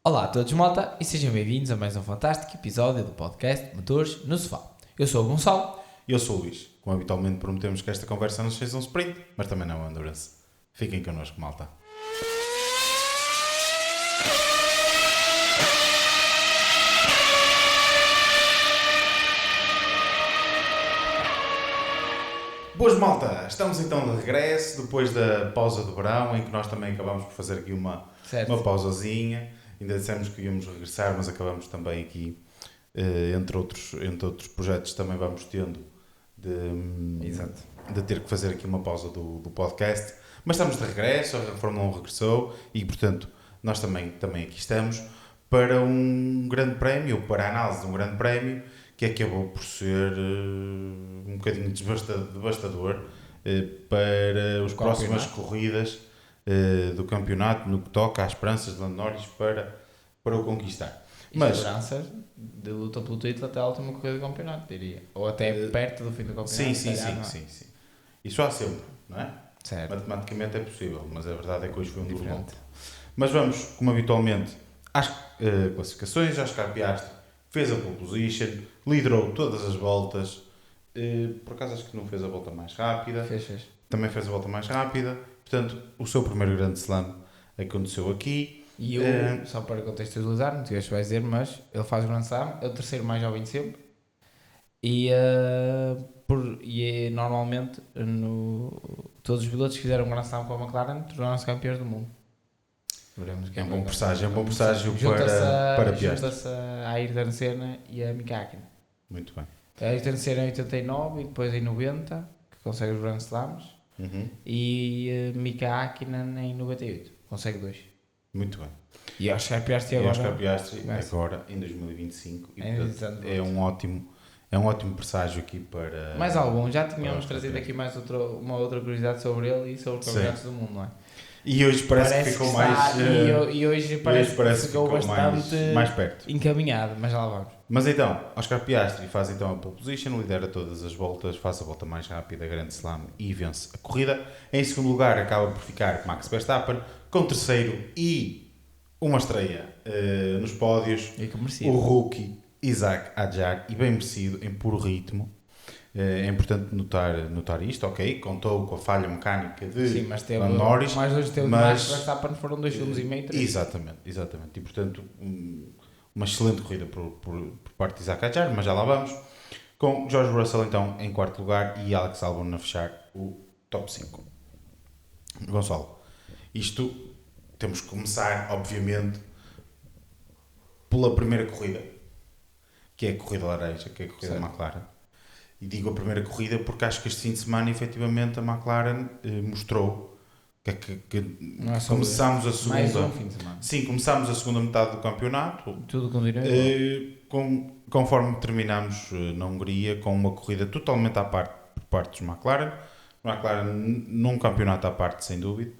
Olá a todos, malta, e sejam bem-vindos a mais um fantástico episódio do podcast Motores no Sofá. Eu sou o Gonçalo. Eu sou o Luís. Como habitualmente prometemos que esta conversa não seja um sprint, mas também não é um endurance. Fiquem connosco, malta. Boas, malta! Estamos então de regresso, depois da pausa do verão, em que nós também acabamos por fazer aqui uma pausazinha. Ainda dissemos que íamos regressar, mas acabamos também aqui, entre outros projetos, também vamos tendo de ter que fazer aqui uma pausa do podcast. Mas estamos de regresso, a Fórmula 1 regressou e, portanto, nós também aqui estamos para um grande prémio, para a análise de um grande prémio, que acabou por ser um bocadinho devastador para as próximas corridas do campeonato, no que toca às esperanças de Lando Norris para o conquistar. Mas esperanças de luta pelo título até a última corrida do campeonato, diria. Ou até perto do fim do campeonato. Sim. Isso há sempre, não é? Certo. Matematicamente é possível, mas a verdade é que hoje foi um duro golpe. Mas vamos, como habitualmente, às classificações. Oscar Piastri fez a pole position, liderou todas as voltas. Por acaso acho que não fez a volta mais rápida. Fez. Também fez a volta mais rápida. Portanto, o seu primeiro grande slam aconteceu aqui. E só para contextualizar, não sei se vais dizer, mas ele faz o Grand Slam, é o terceiro mais jovem de sempre. E normalmente todos os pilotos que fizeram um Grand Slam com a McLaren tornaram-se campeões do mundo. É um bom presságio para Piastri. Junta-se a Ayrton Senna e a Mika Hakkinen. Muito bem. A Ayrton Senna em 89 e depois em 90, que consegue os Grand Slams. E Mika Hakkinen em 98, consegue 2. Muito bem. E Oscar Piastri agora em 2025 e, portanto, é um ótimo presságio aqui para... Mais algum, já tínhamos trazido aqui mais uma outra curiosidade sobre ele e sobre os campeonatos do mundo, não é? E hoje parece que ficou mais... E hoje parece que ficou bastante mais perto. Encaminhado, mas já lá vamos. Mas então, Oscar Piastri faz então a pole position, lidera todas as voltas, faz a volta mais rápida, grande slam e vence a corrida. Em segundo lugar acaba por ficar Max Verstappen, com terceiro e uma estreia nos pódios, o rookie Isaac Hadjar, e bem merecido, em puro ritmo. É importante notar isto, ok? Contou com a falha mecânica de Lando Norris. Mais hoje teve Max Verstappen, foram 2 segundos e meio. Exatamente. E portanto, uma excelente corrida por parte de Isaac Hadjar, mas já lá vamos. Com George Russell então em quarto lugar e Alex Albon a fechar o top 5. Gonçalo, isto temos que começar, obviamente, pela primeira corrida, que é a corrida laranja, que é a corrida da McLaren. E digo a primeira corrida porque acho que este fim de semana, efetivamente, a McLaren mostrou que começámos a segunda... Mais um fim de semana. Sim, começámos a segunda metade do campeonato. Tudo continua conforme terminámos na Hungria, com uma corrida totalmente à parte por parte dos McLaren. McLaren num campeonato à parte, sem dúvida.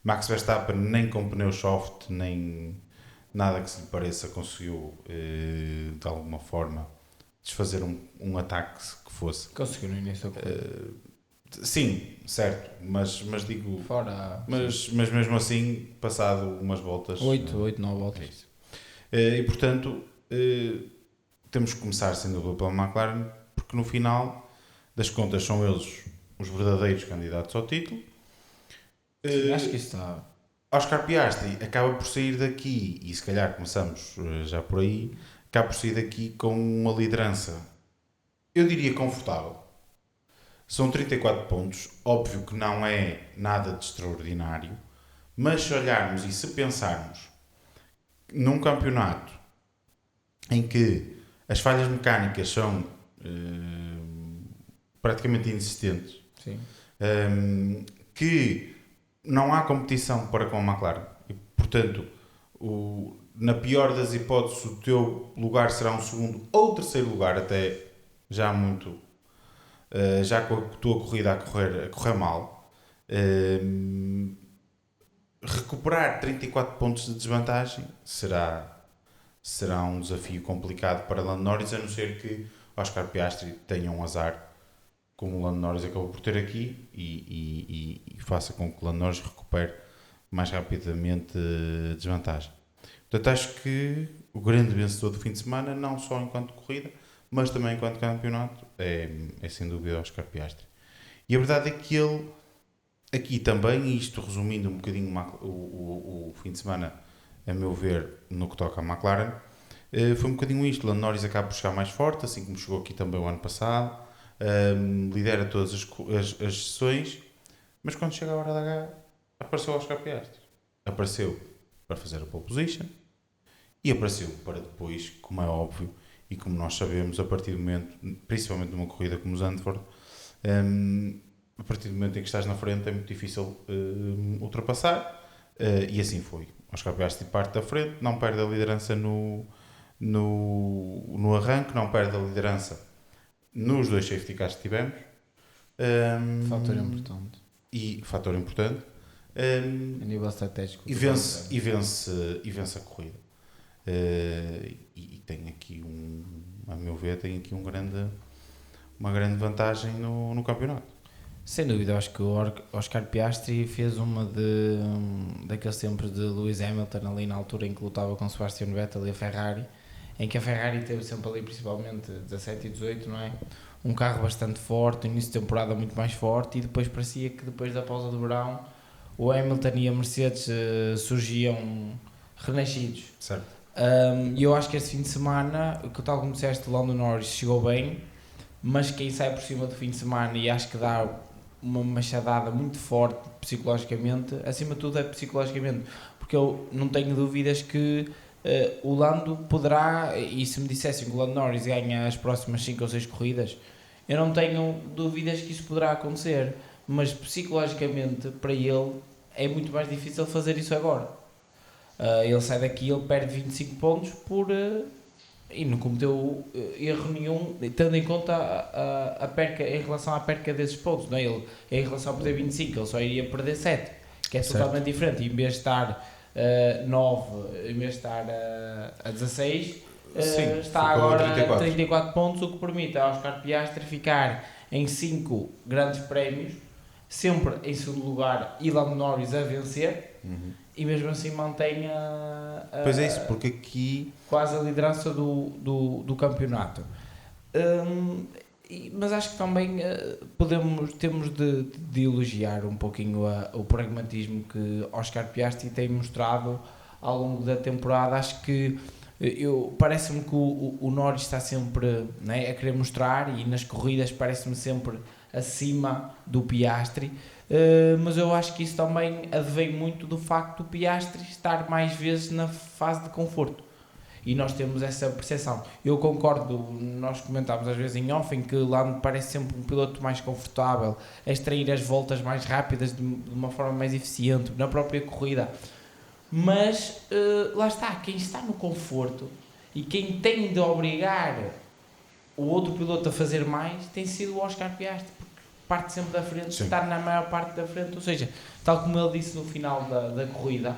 Max Verstappen nem com pneu soft, nem nada que se lhe pareça, conseguiu de alguma forma desfazer um ataque que fosse. Conseguiu no início da corrida. Sim, certo, mas digo... Fora... Mas mesmo assim, passado umas voltas... 8, 9 voltas. E portanto, temos que começar sem dúvida pela McLaren, porque no final das contas são eles os verdadeiros candidatos ao título. Acho que isso está... Oscar Piastri acaba por sair daqui, e se calhar começamos já por aí, acaba por sair daqui com uma liderança, eu diria, confortável. São 34 pontos, óbvio que não é nada de extraordinário, mas se olharmos e se pensarmos num campeonato em que as falhas mecânicas são praticamente inexistentes, Sim. Que não há competição para com a McLaren e, portanto, na pior das hipóteses, o teu lugar será um segundo ou terceiro lugar, até já muito, já com a tua corrida a correr mal. Recuperar 34 pontos de desvantagem será um desafio complicado para Lando Norris, a não ser que Oscar Piastri tenha um azar, como o Lando Norris acabou por ter aqui, e faça com que o Lando Norris recupere mais rapidamente a desvantagem. Portanto, acho que o grande vencedor do fim de semana, não só enquanto corrida, mas também enquanto campeonato, é sem dúvida Oscar Piastri. E a verdade é que ele, aqui também, isto resumindo um bocadinho o fim de semana, a meu ver, no que toca à McLaren, foi um bocadinho isto. Lando Norris acaba por chegar mais forte, assim como chegou aqui também o ano passado, lidera todas as sessões, mas quando chega a hora da H, apareceu Oscar Piastri. Apareceu para fazer a pole position e apareceu para depois, como é óbvio, e como nós sabemos, a partir do momento, principalmente numa corrida como Zandvoort, a partir do momento em que estás na frente é muito difícil ultrapassar, e assim foi. Oscar Piastri parte da frente, não perde a liderança no arranque, não perde a liderança nos 2 safety cars que tivemos. Fator importante. E fator importante. A nível estratégico. E vence a corrida. E tem aqui a meu ver, tem aqui uma grande vantagem no campeonato. Sem dúvida, acho que o Oscar Piastri fez uma daqueles tempos de Lewis Hamilton, ali na altura em que lutava com Sebastian Vettel e a Ferrari, em que a Ferrari teve sempre ali, principalmente 17 e 18, não é? Um carro bastante forte, início de temporada muito mais forte, e depois parecia que depois da pausa do verão o Hamilton e a Mercedes surgiam renascidos. Certo. E eu acho que este fim de semana, que tal como disseste, o Lando Norris chegou bem, mas quem sai por cima do fim de semana, e acho que dá uma machadada muito forte psicologicamente, acima de tudo é psicologicamente, porque eu não tenho dúvidas que o Lando poderá, e se me dissessem que o Lando Norris ganha as próximas 5 ou 6 corridas, eu não tenho dúvidas que isso poderá acontecer, mas psicologicamente para ele é muito mais difícil fazer isso agora. Ele sai daqui, ele perde 25 pontos e não cometeu erro nenhum, tendo em conta a perca, em relação à perca desses pontos, não é? Ele, em relação a perder 25, ele só iria perder 7, que é totalmente diferente. Em vez de estar 9, em vez de estar a 16, está agora a 34 pontos, o que permite a Oscar Piastri ficar em 5 grandes prémios, sempre em segundo lugar, e Lando Norris a vencer. E mesmo assim mantém pois é isso, porque aqui quase a liderança do campeonato. Mas acho que também temos de elogiar um pouquinho o pragmatismo que Oscar Piastri tem mostrado ao longo da temporada. Acho que parece-me que o Norris está sempre, né, a querer mostrar, e nas corridas parece-me sempre acima do Piastri. Mas eu acho que isso também advém muito do facto do Piastri estar mais vezes na fase de conforto, e nós temos essa percepção. Eu concordo, nós comentámos às vezes em off, em que lá me parece sempre um piloto mais confortável, a extrair as voltas mais rápidas de uma forma mais eficiente na própria corrida, mas lá está, quem está no conforto e quem tem de obrigar o outro piloto a fazer mais tem sido o Oscar Piastri, parte sempre da frente, sim, estar na maior parte da frente, ou seja, tal como ele disse no final da corrida,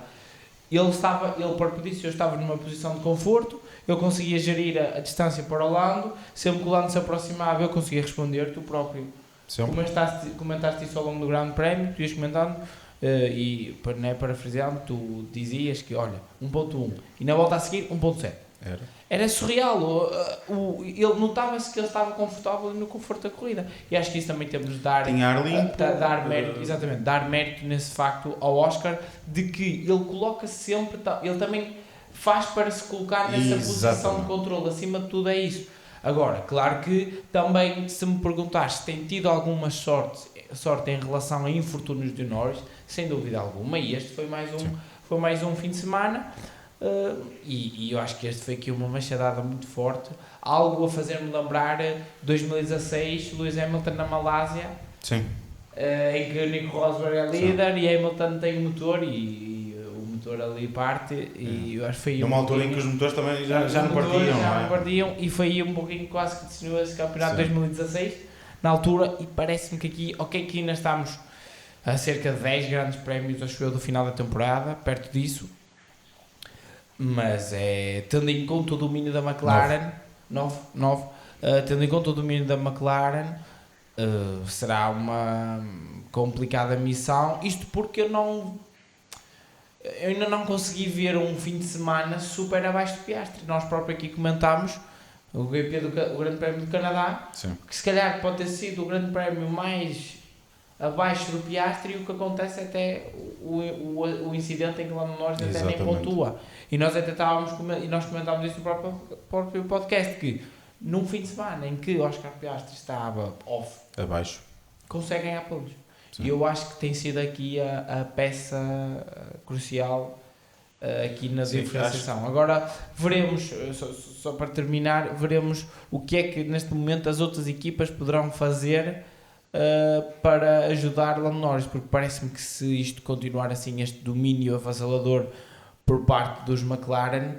ele próprio disse, eu estava numa posição de conforto, eu conseguia gerir a distância para o Lando, sempre que o Lando se aproximava eu conseguia responder, tu próprio comentaste isso ao longo do Grande Prémio, tu ias comentando, e parafraseando, tu dizias que, olha, 1.1, e na volta a seguir 1.7. Era surreal, ele notava-se que ele estava confortável no conforto da corrida, e acho que isso também temos de dar, dar mérito, exatamente, dar mérito nesse facto ao Oscar, de que ele coloca-se sempre, ele também faz para se colocar nessa posição de controle, acima de tudo é isso. Agora, claro que também, se me perguntares se tem tido alguma sorte em relação a infortúnios de Norris, sem dúvida alguma, e este foi mais um fim de semana. E eu acho que este foi aqui uma machadada muito forte, algo a fazer-me lembrar 2016, Lewis Hamilton na Malásia, sim, em que o Nico Rosberg é líder, sim, e Hamilton tem o motor e o motor ali parte, e eu acho que foi numa altura em que os motores também já não partiam, e foi um pouquinho quase que decidiu esse campeonato de 2016 na altura, e parece-me que aqui que ainda estamos a cerca de 10 grandes prémios, acho eu, do final da temporada, perto disso. Mas tendo em conta o domínio da McLaren, 9, tendo em conta o domínio da McLaren, será uma complicada missão. Isto porque eu não eu ainda não consegui ver um fim de semana super abaixo do Piastri. Nós próprios aqui comentámos o GP o Grande Prémio do Canadá, Sim. que se calhar pode ter sido o Grande Prémio mais abaixo do Piastri, e o que acontece é até o incidente em que Lando Norris até nem pontua. E nós até nós comentámos isso no próprio podcast, que num fim de semana em que Oscar Piastri estava off, Abaixo. consegue ganhar pontos. Sim. E eu acho que tem sido aqui a peça crucial aqui na diferenciação. Agora veremos, só para terminar, veremos o que é que neste momento as outras equipas poderão fazer para ajudar Lando Norris, porque parece-me que se isto continuar assim, este domínio avassalador por parte dos McLaren,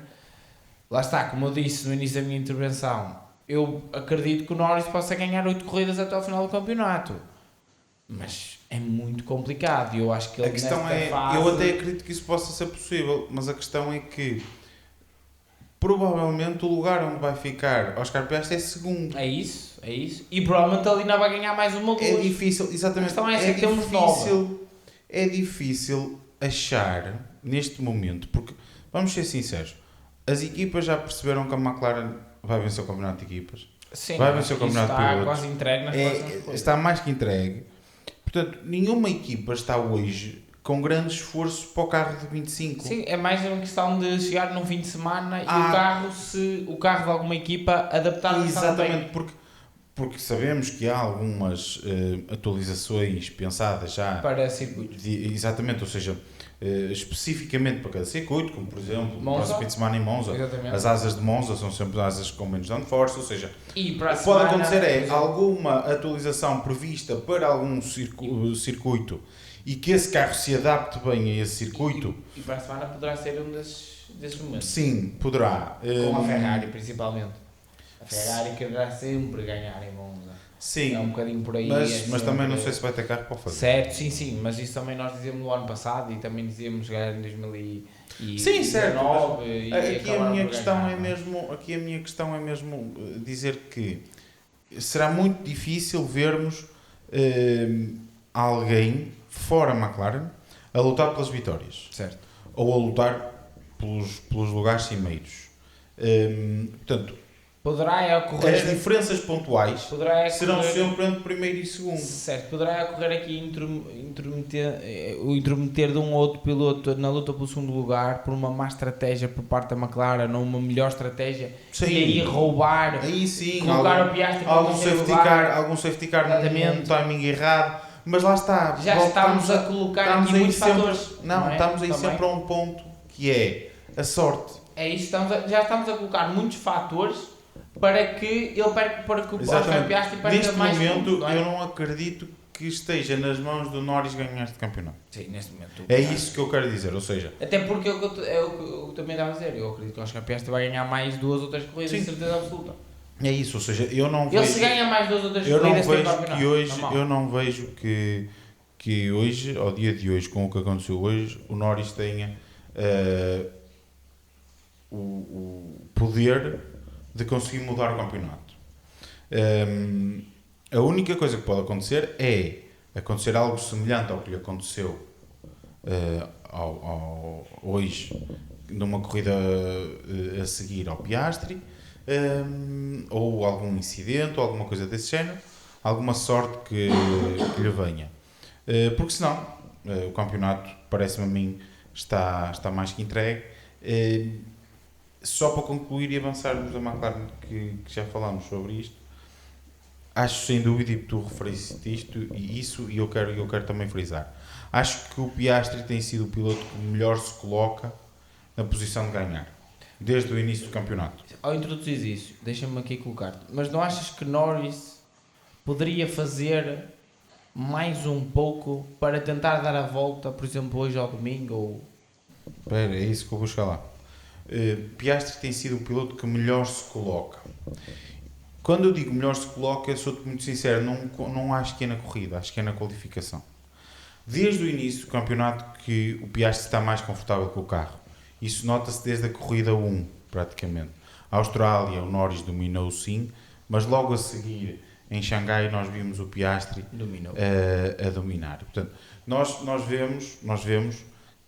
lá está, como eu disse no início da minha intervenção, eu acredito que o Norris possa ganhar 8 corridas até ao final do campeonato, mas é muito complicado e eu acho que ele A questão nesta fase... eu até acredito que isso possa ser possível, mas a questão é que provavelmente o lugar onde vai ficar Oscar Piastri é segundo. É isso. E provavelmente ele ainda vai ganhar mais uma ou duas. É difícil, exatamente. A questão é que temos nova. É difícil achar neste momento, porque vamos ser sinceros, as equipas já perceberam que a McLaren vai vencer o campeonato de equipas. Sim, vai vencer o campeonato de pilotos. Está quase entregue nas próximas coisas. Está mais que entregue. Portanto, nenhuma equipa está hoje com grande esforço para o carro de 25. Sim, é mais uma questão de chegar num fim de semana e o carro de alguma equipa adaptar-se. Exatamente, porque sabemos que há algumas atualizações pensadas já para circuitos. Exatamente, ou seja, especificamente para cada circuito, como por exemplo, no próximo fim de semana em Monza, exatamente. As asas de Monza são sempre asas com menos downforce, ou seja, e para o que pode acontecer é alguma atualização prevista para algum circuito e que esse carro se adapte bem a esse circuito. E para a semana poderá ser um desses momentos. Sim, poderá. Com a Ferrari, principalmente. A Ferrari quererá sempre ganhar em Monza. Sim, é um bocadinho por aí. mas também não sei se vai ter carro para fazer. Certo, sim, mas isso também nós dizíamos no ano passado e também dizíamos em 2019. Sim, certo. Aqui a minha questão é mesmo dizer que será muito difícil vermos alguém fora McLaren a lutar pelas vitórias. Certo. Ou a lutar pelos lugares cimeiros. Portanto, poderá ocorrer... As diferenças pontuais serão sempre entre primeiro e segundo. Certo, poderá ocorrer aqui o intrometer de um ou outro piloto na luta pelo segundo lugar por uma má estratégia por parte da McLaren ou uma melhor estratégia. Sim. E aí roubar, aí sim, colocar o Piastri algum safety car num timing errado. Mas lá está. Já estamos a colocar aqui muitos fatores. Estamos aí sempre a um ponto que é a sorte. É isso, já estamos a colocar muitos fatores para que ele perca, para que o Oscar Piastri perca mais pontos. Neste momento, eu não acredito que esteja nas mãos do Norris ganhar este campeonato. Sim, neste momento. É isso que eu quero dizer, ou seja... Até porque é o que eu também estava a dizer, eu acredito que o Oscar Piastri vai ganhar mais 2 ou 3 corridas, de certeza absoluta. É isso, ou seja, eu não vejo... Ele se ganha mais 2 ou 3 corridas, eu não vejo que hoje, ao dia de hoje, com o que aconteceu hoje, o Norris tenha o poder de conseguir mudar o campeonato. A única coisa que pode acontecer é acontecer algo semelhante ao que lhe aconteceu hoje numa corrida a seguir ao Piastri, ou algum incidente ou alguma coisa desse género, alguma sorte que lhe venha, porque senão o campeonato, parece-me a mim, está mais que entregue. Só para concluir e avançarmos da McLaren, que já falámos sobre isto, acho sem dúvida, e tu referiste isto, e eu quero também frisar, acho que o Piastri tem sido o piloto que melhor se coloca na posição de ganhar, desde o início do campeonato. Ao introduzir isso, deixa-me aqui colocar-te, mas não achas que Norris poderia fazer mais um pouco para tentar dar a volta, por exemplo, hoje ao domingo? Ou... Espera, é isso que eu vou chegar lá. Piastri tem sido o piloto que melhor se coloca. Quando eu digo melhor se coloca, eu sou muito sincero, não acho que é na corrida, acho que é na qualificação. Desde o início do campeonato que o Piastri está mais confortável com o carro. Isso nota-se desde a corrida 1, praticamente. A Austrália, o Norris dominou sim, mas logo a seguir, em Xangai, nós vimos o Piastri a dominar. Portanto, nós vemos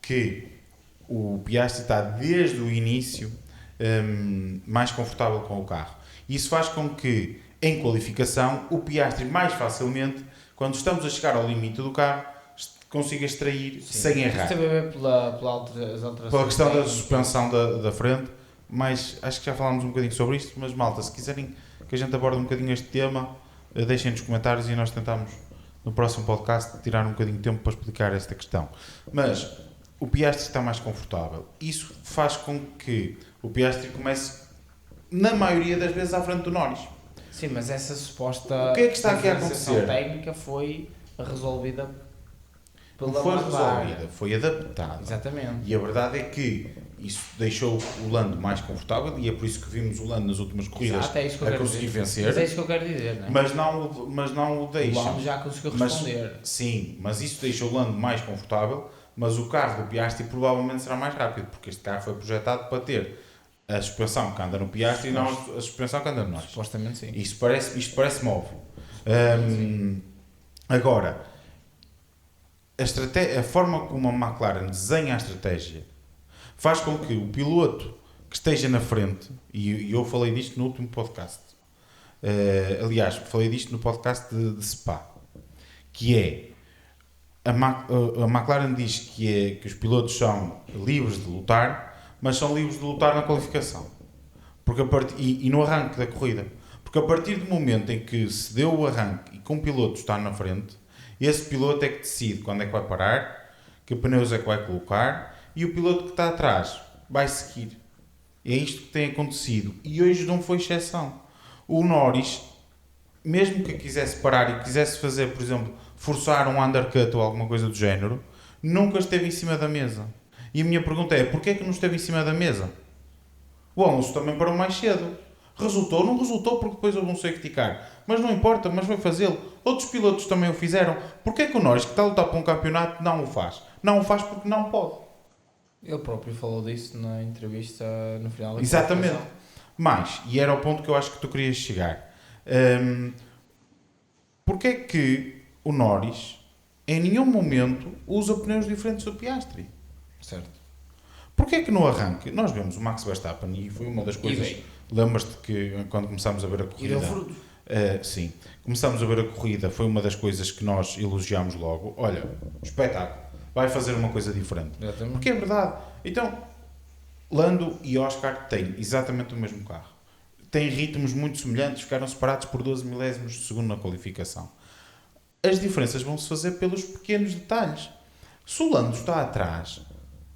que o Piastri está desde o início mais confortável com o carro. Isso faz com que, em qualificação, o Piastri mais facilmente, quando estamos a chegar ao limite do carro, consiga extrair sem errar. Isto tem a ver as alterações. Pela questão da suspensão da frente, mas acho que já falámos um bocadinho sobre isto, mas malta, se quiserem que a gente aborde um bocadinho este tema, deixem nos comentários e nós tentamos no próximo podcast tirar um bocadinho de tempo para explicar esta questão. Mas o Piastri está mais confortável. Isso faz com que o Piastri comece, na maioria das vezes, à frente do Norris. Sim, mas essa suposta o que é que está aqui a diferenciação acontecer? técnica foi resolvida pela Não foi McLaren. resolvida, foi adaptada. Exatamente. E a verdade é que isso deixou o Lando mais confortável e é por isso que vimos o Lando nas últimas corridas Exato, é isso que eu a quero conseguir dizer. vencer. Mas é isso que eu quero dizer, não é? Mas não o deixa. O Lando já conseguiu responder. Sim, mas isso deixa o Lando mais confortável, mas o carro do Piastri provavelmente será mais rápido, porque este carro foi projetado para ter a suspensão que anda no Piastri e não a suspensão que anda no Norris. Supostamente sim. Isto parece-me óbvio. Agora, a forma como a McLaren desenha a estratégia faz com que o piloto que esteja na frente, e eu falei disto no último podcast, aliás, falei disto no podcast de Spa, que é a McLaren diz que os pilotos são livres de lutar, mas são livres de lutar na qualificação e no arranque da corrida, porque a partir do momento em que se deu o arranque e que um piloto está na frente, esse piloto é que decide quando é que vai parar, que pneus é que vai colocar, e o piloto que está atrás vai seguir. É isto que tem acontecido. E hoje não foi exceção. O Norris, mesmo que quisesse parar e quisesse fazer, por exemplo, forçar um undercut ou alguma coisa do género, nunca esteve em cima da mesa. E a minha pergunta é, porquê é que não esteve em cima da mesa? O Alonso também parou mais cedo. Resultou? Não resultou porque depois houve um safety car. Mas não importa, mas vai fazê-lo. Outros pilotos também o fizeram. Porquê é que o Norris, que está a lutar para um campeonato, não o faz? Não o faz porque não pode. Ele próprio falou disso na entrevista no final da Exatamente. qualificação. Mas, e era o ponto que eu acho que tu querias chegar. Porquê é que o Norris, em nenhum momento, usa pneus diferentes do Piastri? Certo. Porquê é que no arranque, nós vemos o Max Verstappen e foi uma das coisas... Lembras-te que quando começámos a ver a corrida... E deu fruto. Sim. Começámos a ver a corrida, foi uma das coisas que nós elogiámos logo. Olha, espetáculo. Vai fazer uma coisa diferente. Exatamente. Porque é verdade. Então, Lando e Oscar têm exatamente o mesmo carro. Têm ritmos muito semelhantes, ficaram separados por 12 milésimos de segundo na qualificação. As diferenças vão-se fazer pelos pequenos detalhes. Se o Lando está atrás,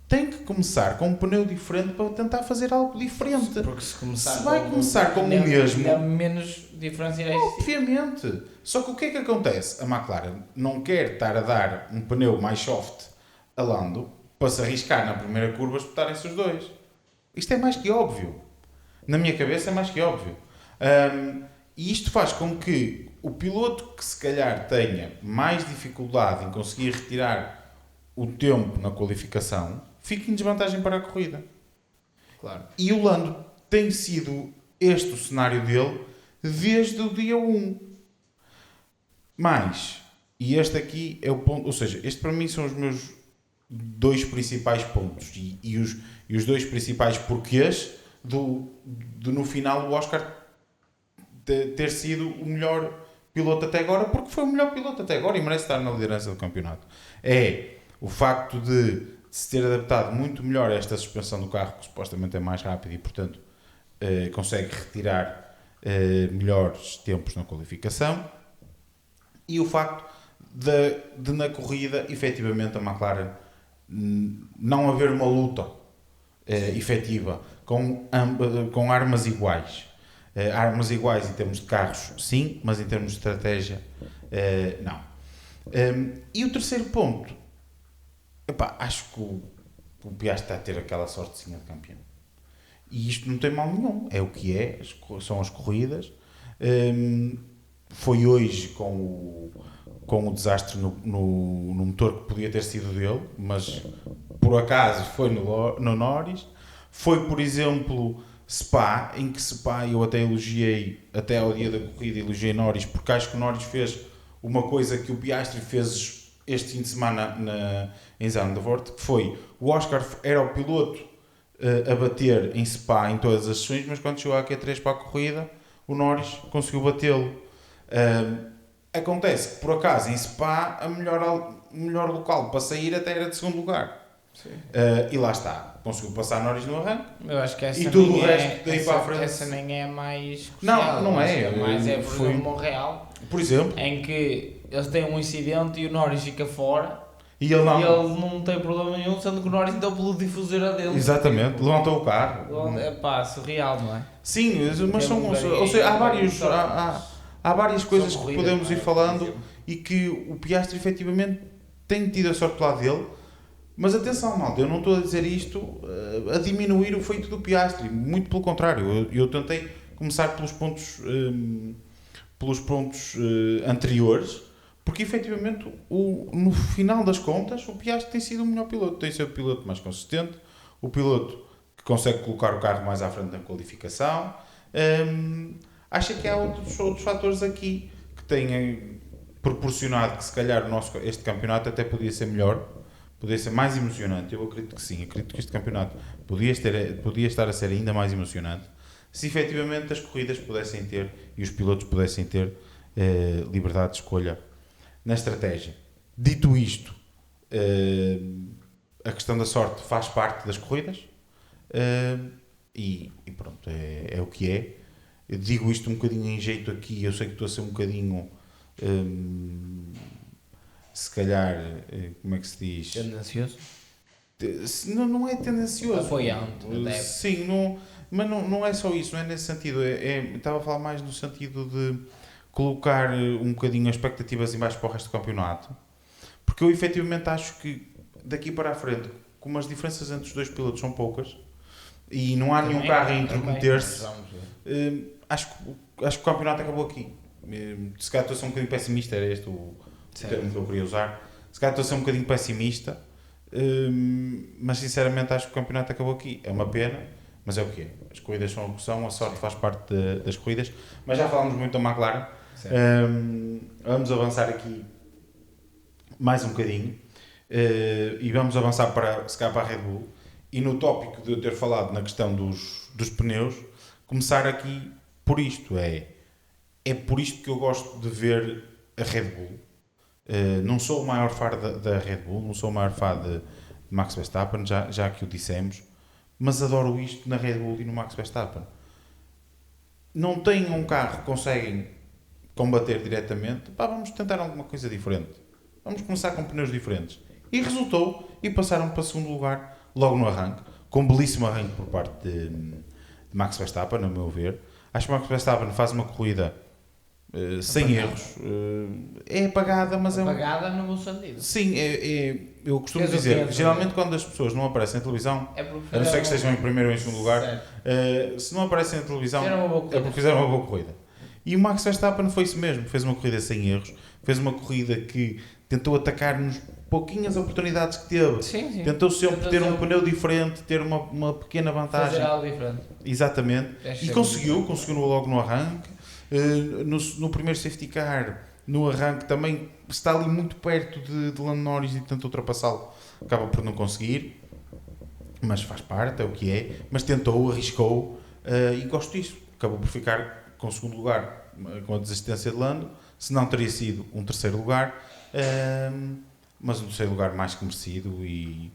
tem que começar com um pneu diferente para tentar fazer algo diferente. Porque se vai começar com o mesmo... Ainda menos diferença irá existir. Obviamente. Só que o que é que acontece? A McLaren não quer estar a dar um pneu mais soft a Lando para se arriscar na primeira curva espetarem-se os dois. Isto é mais que óbvio. Na minha cabeça é mais que óbvio. E isto faz com que o piloto que se calhar tenha mais dificuldade em conseguir retirar o tempo na qualificação fique em desvantagem para a corrida. Claro. E o Lando tem sido este o cenário dele desde o dia 1. Mas, e este aqui é o ponto, ou seja, este para mim são os meus dois principais pontos e os dois principais porquês do no final o Oscar ter sido o melhor piloto até agora, porque foi o melhor piloto até agora e merece estar na liderança do campeonato. É o facto de se ter adaptado muito melhor a esta suspensão do carro, que supostamente é mais rápido e, portanto, consegue retirar melhores tempos na qualificação, e o facto de na corrida, efetivamente, a McLaren não haver uma luta efetiva com armas iguais. Armas iguais em termos de carros, sim, mas em termos de estratégia, não. E o terceiro ponto, acho que o Piastri está a ter aquela sortezinha de campeão. E isto não tem mal nenhum. É o que é, são as corridas. Foi hoje com o desastre no motor que podia ter sido dele, mas por acaso foi no Norris. Foi, por exemplo, Spa, em que Spa eu até elogiei, até ao dia da corrida, elogiei Norris, porque acho que o Norris fez uma coisa que o Piastri fez este fim de semana em Zandvoort, que foi o Oscar era o piloto a bater em Spa em todas as sessões, mas quando chegou à Q3 para a corrida, o Norris conseguiu batê-lo. Acontece que, por acaso, em Spa, o melhor local para sair até era de segundo lugar. E lá está, conseguiu passar Norris no arranque. Eu acho que essa e tudo nem o resto daí para a frente. Essa nem é mais crucial. Não é. Mas é, por exemplo, Montreal, por exemplo, em que eles têm um incidente e o Norris fica fora. E ele não tem problema nenhum, sendo que o Norris então pelo difuseira dele. Exatamente, levantou o carro. É pá, surreal, não é? Sim, mas são. Ou seja, há várias coisas que podemos ir falando e que o Piastri efetivamente tem tido a sorte do lado dele. Mas atenção, malta, eu não estou a dizer isto a diminuir o feito do Piastri, muito pelo contrário. Eu tentei começar pelos pontos anteriores, porque efetivamente no final das contas o Piastri tem sido o melhor piloto, tem sido o piloto mais consistente, o piloto que consegue colocar o carro mais à frente na qualificação. Acho que há outros fatores aqui que têm proporcionado que se calhar este campeonato até podia ser melhor, podia ser mais emocionante. Eu acredito que sim, acredito que este campeonato podia estar a ser ainda mais emocionante se efetivamente as corridas pudessem ter e os pilotos pudessem ter liberdade de escolha na estratégia. Dito isto, a questão da sorte faz parte das corridas e pronto, é o que é. Eu digo isto um bocadinho em jeito aqui, eu sei que estou a ser um bocadinho se calhar, como é que se diz? Tendencioso? Não é tendencioso. Apoiante. Sim, mas não é só isso, não é nesse sentido. Estava a falar mais no sentido de colocar um bocadinho as expectativas em baixo para o resto do campeonato. Porque eu efetivamente acho que daqui para a frente, como as diferenças entre os dois pilotos são poucas e não há nenhum carro a intrometer-se, acho que o campeonato acabou aqui. Se calhar estou a ser um bocadinho pessimista, era este o termo que eu queria usar. Se calhar estou a ser um bocadinho pessimista, mas sinceramente acho que o campeonato acabou aqui. É uma pena, mas é o que é. As corridas são o que são, a sorte faz parte das corridas. Mas já falámos muito da McLaren. Vamos avançar aqui mais um bocadinho e vamos avançar para a Red Bull. E no tópico de eu ter falado na questão dos pneus, começar aqui por isto. É por isto que eu gosto de ver a Red Bull. Não sou o maior fã da Red Bull, não sou o maior fã de Max Verstappen, já que o dissemos, mas adoro isto na Red Bull e no Max Verstappen. Não têm um carro que conseguem combater diretamente, vamos tentar alguma coisa diferente. Vamos começar com pneus diferentes. E resultou, e passaram para segundo lugar logo no arranque, com um belíssimo arranque por parte de Max Verstappen, a meu ver. Acho que Max Verstappen faz uma corrida sem erros. É apagada, mas apagada no bom sentido. Sim, eu costumo dizer que geralmente quando as pessoas não aparecem na televisão, a não ser que estejam em primeiro ou em segundo lugar, se não aparecem na televisão é porque fizeram uma boa corrida. E o Max Verstappen foi isso mesmo, fez uma corrida sem erros, fez uma corrida que tentou atacar-nos pouquinhas oportunidades que teve. Sim. Tentou sempre ter um pneu diferente, ter uma pequena vantagem. Fazer algo diferente. Exatamente. E conseguiu logo no arranque. No primeiro safety car, no arranque, também está ali muito perto de Lando Norris e tenta ultrapassá-lo. Acaba por não conseguir, mas faz parte, é o que é. Mas tentou, arriscou e gosto disso. Acabou por ficar com o segundo lugar, com a desistência de Lando. Se não, teria sido um terceiro lugar. Mas um terceiro lugar mais que merecido e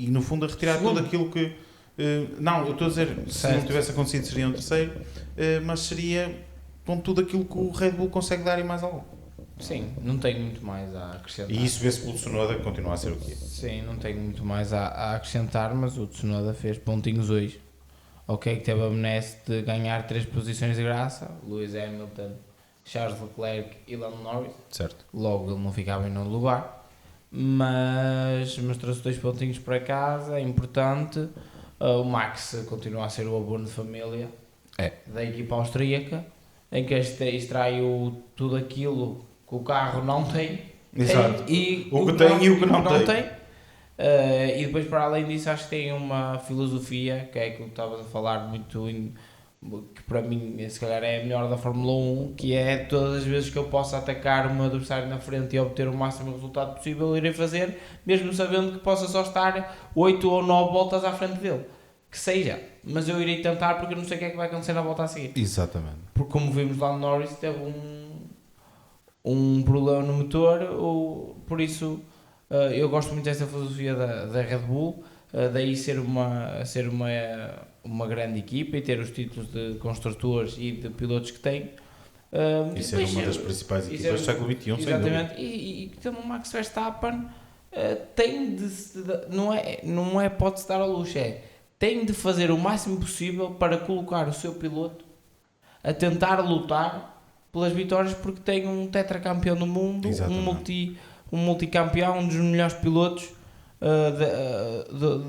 no fundo a retirar tudo aquilo que não, eu estou a dizer, se não tivesse acontecido seria um terceiro, mas seria com tudo aquilo que o Red Bull consegue dar e mais algo. Sim, não tenho muito mais a acrescentar. E isso vê-se pelo Tsunoda que continua a ser o que é. Sim, não tenho muito mais a acrescentar, mas o Tsunoda fez pontinhos hoje. Ok, que teve a benesse de ganhar 3 posições de graça, Lewis Hamilton, Charles Leclerc e Lando Norris. Certo. Logo ele não ficava em nono lugar, mas trouxe 2 pontinhos para casa, é importante. O Max continua a ser o abono de família da equipa austríaca, em que extraiu tudo aquilo que o carro não tem. Exato. E o que tem e o que não tem. E depois, para além disso, acho que tem uma filosofia, que é aquilo que estavas a falar, muito que para mim se calhar é a melhor da Fórmula 1, que é todas as vezes que eu possa atacar o meu adversário na frente e obter o máximo resultado possível, eu irei fazer, mesmo sabendo que possa só estar 8 ou 9 voltas à frente dele. Que seja, mas eu irei tentar porque eu não sei o que é que vai acontecer na volta a seguir. Exatamente. Porque como vimos lá no Norris, teve um problema no motor, por isso eu gosto muito dessa filosofia da Red Bull, daí ser uma grande equipa e ter os títulos de construtores e de pilotos que tem. E ser uma das principais equipas do século XXI, exatamente, e tendo o Max Verstappen tem de não é pode-se dar ao luxo, tem de fazer o máximo possível para colocar o seu piloto a tentar lutar pelas vitórias, porque tem um tetracampeão do mundo, um multicampeão, um dos melhores pilotos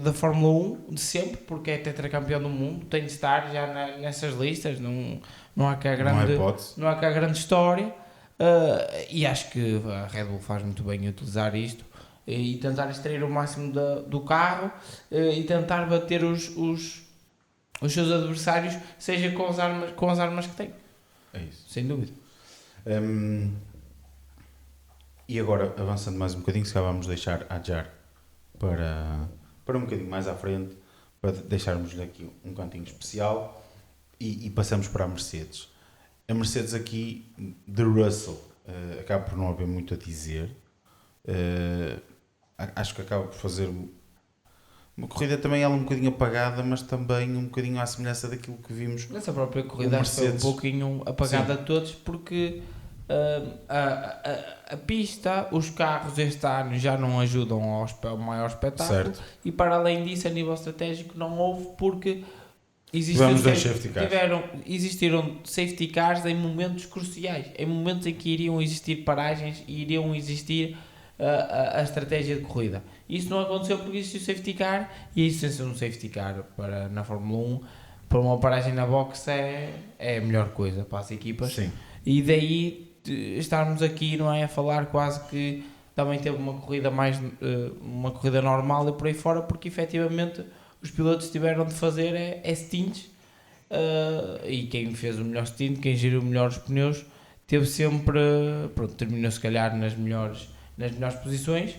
da Fórmula 1 de sempre, porque é tetracampeão do mundo, tem de estar já nessas listas, não há cá grande história, e acho que a Red Bull faz muito bem em utilizar isto e tentar extrair o máximo do carro e tentar bater os seus adversários, seja com as armas que tem. É isso. Sem dúvida. E agora, avançando mais um bocadinho, se calhar vamos deixar a Jar para um bocadinho mais à frente, para deixarmos aqui um cantinho especial e passamos para a Mercedes. A Mercedes aqui, de Russell, acaba por não haver muito a dizer. Acho que acaba por fazer uma corrida também ela um bocadinho apagada, mas também um bocadinho à semelhança daquilo que vimos. Nessa própria corrida foi um pouquinho apagada de todos, porque a pista, os carros este ano já não ajudam ao maior espetáculo, certo. E para além disso, a nível estratégico não houve, porque existiram safety cars em momentos cruciais, em momentos em que iriam existir paragens e iriam existir a estratégia de corrida. Isso não aconteceu porque existiu o safety car, e a existência de um safety car na Fórmula 1 para uma paragem na box é a melhor coisa para as equipas. Sim. E daí estarmos aqui, não é, a falar quase que também teve uma corrida uma corrida normal e por aí fora, porque efetivamente os pilotos tiveram de fazer stints, e quem fez o melhor stint, quem geriu melhor os pneus, teve sempre, terminou se calhar nas melhores posições.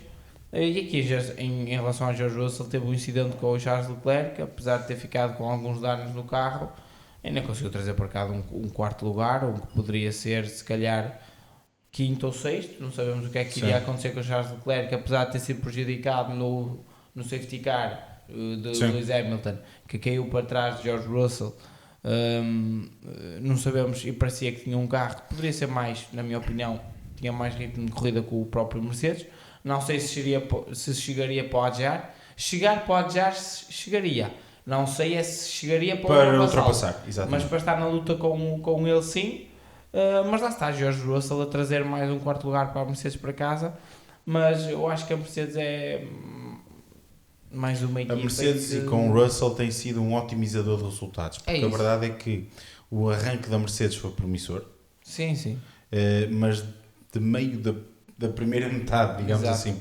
E aqui em relação a George Russell, teve um incidente com o Charles Leclerc, que apesar de ter ficado com alguns danos no carro, ainda conseguiu trazer para cá um quarto lugar, o que poderia ser se calhar quinto ou sexto. Não sabemos o que é que iria acontecer com o Charles Leclerc, apesar de ter sido prejudicado no safety car de Lewis Hamilton, que caiu para trás de George Russell. Não sabemos, e parecia que tinha um carro que poderia ser mais, na minha opinião, tinha mais ritmo de corrida com o próprio Mercedes. Não sei se chegaria para o Adjar. Chegar para o Adjar chegaria. Não sei se chegaria para ultrapassar, exatamente. Mas para estar na luta com ele, sim. Mas lá está George Russell a trazer mais um quarto lugar para a Mercedes para casa. Mas eu acho que a Mercedes é mais uma equipa. A Mercedes e com o Russell tem sido um otimizador de resultados. Porque a verdade é que o arranque da Mercedes foi promissor. Sim, sim. Mas de meio da primeira metade, digamos assim,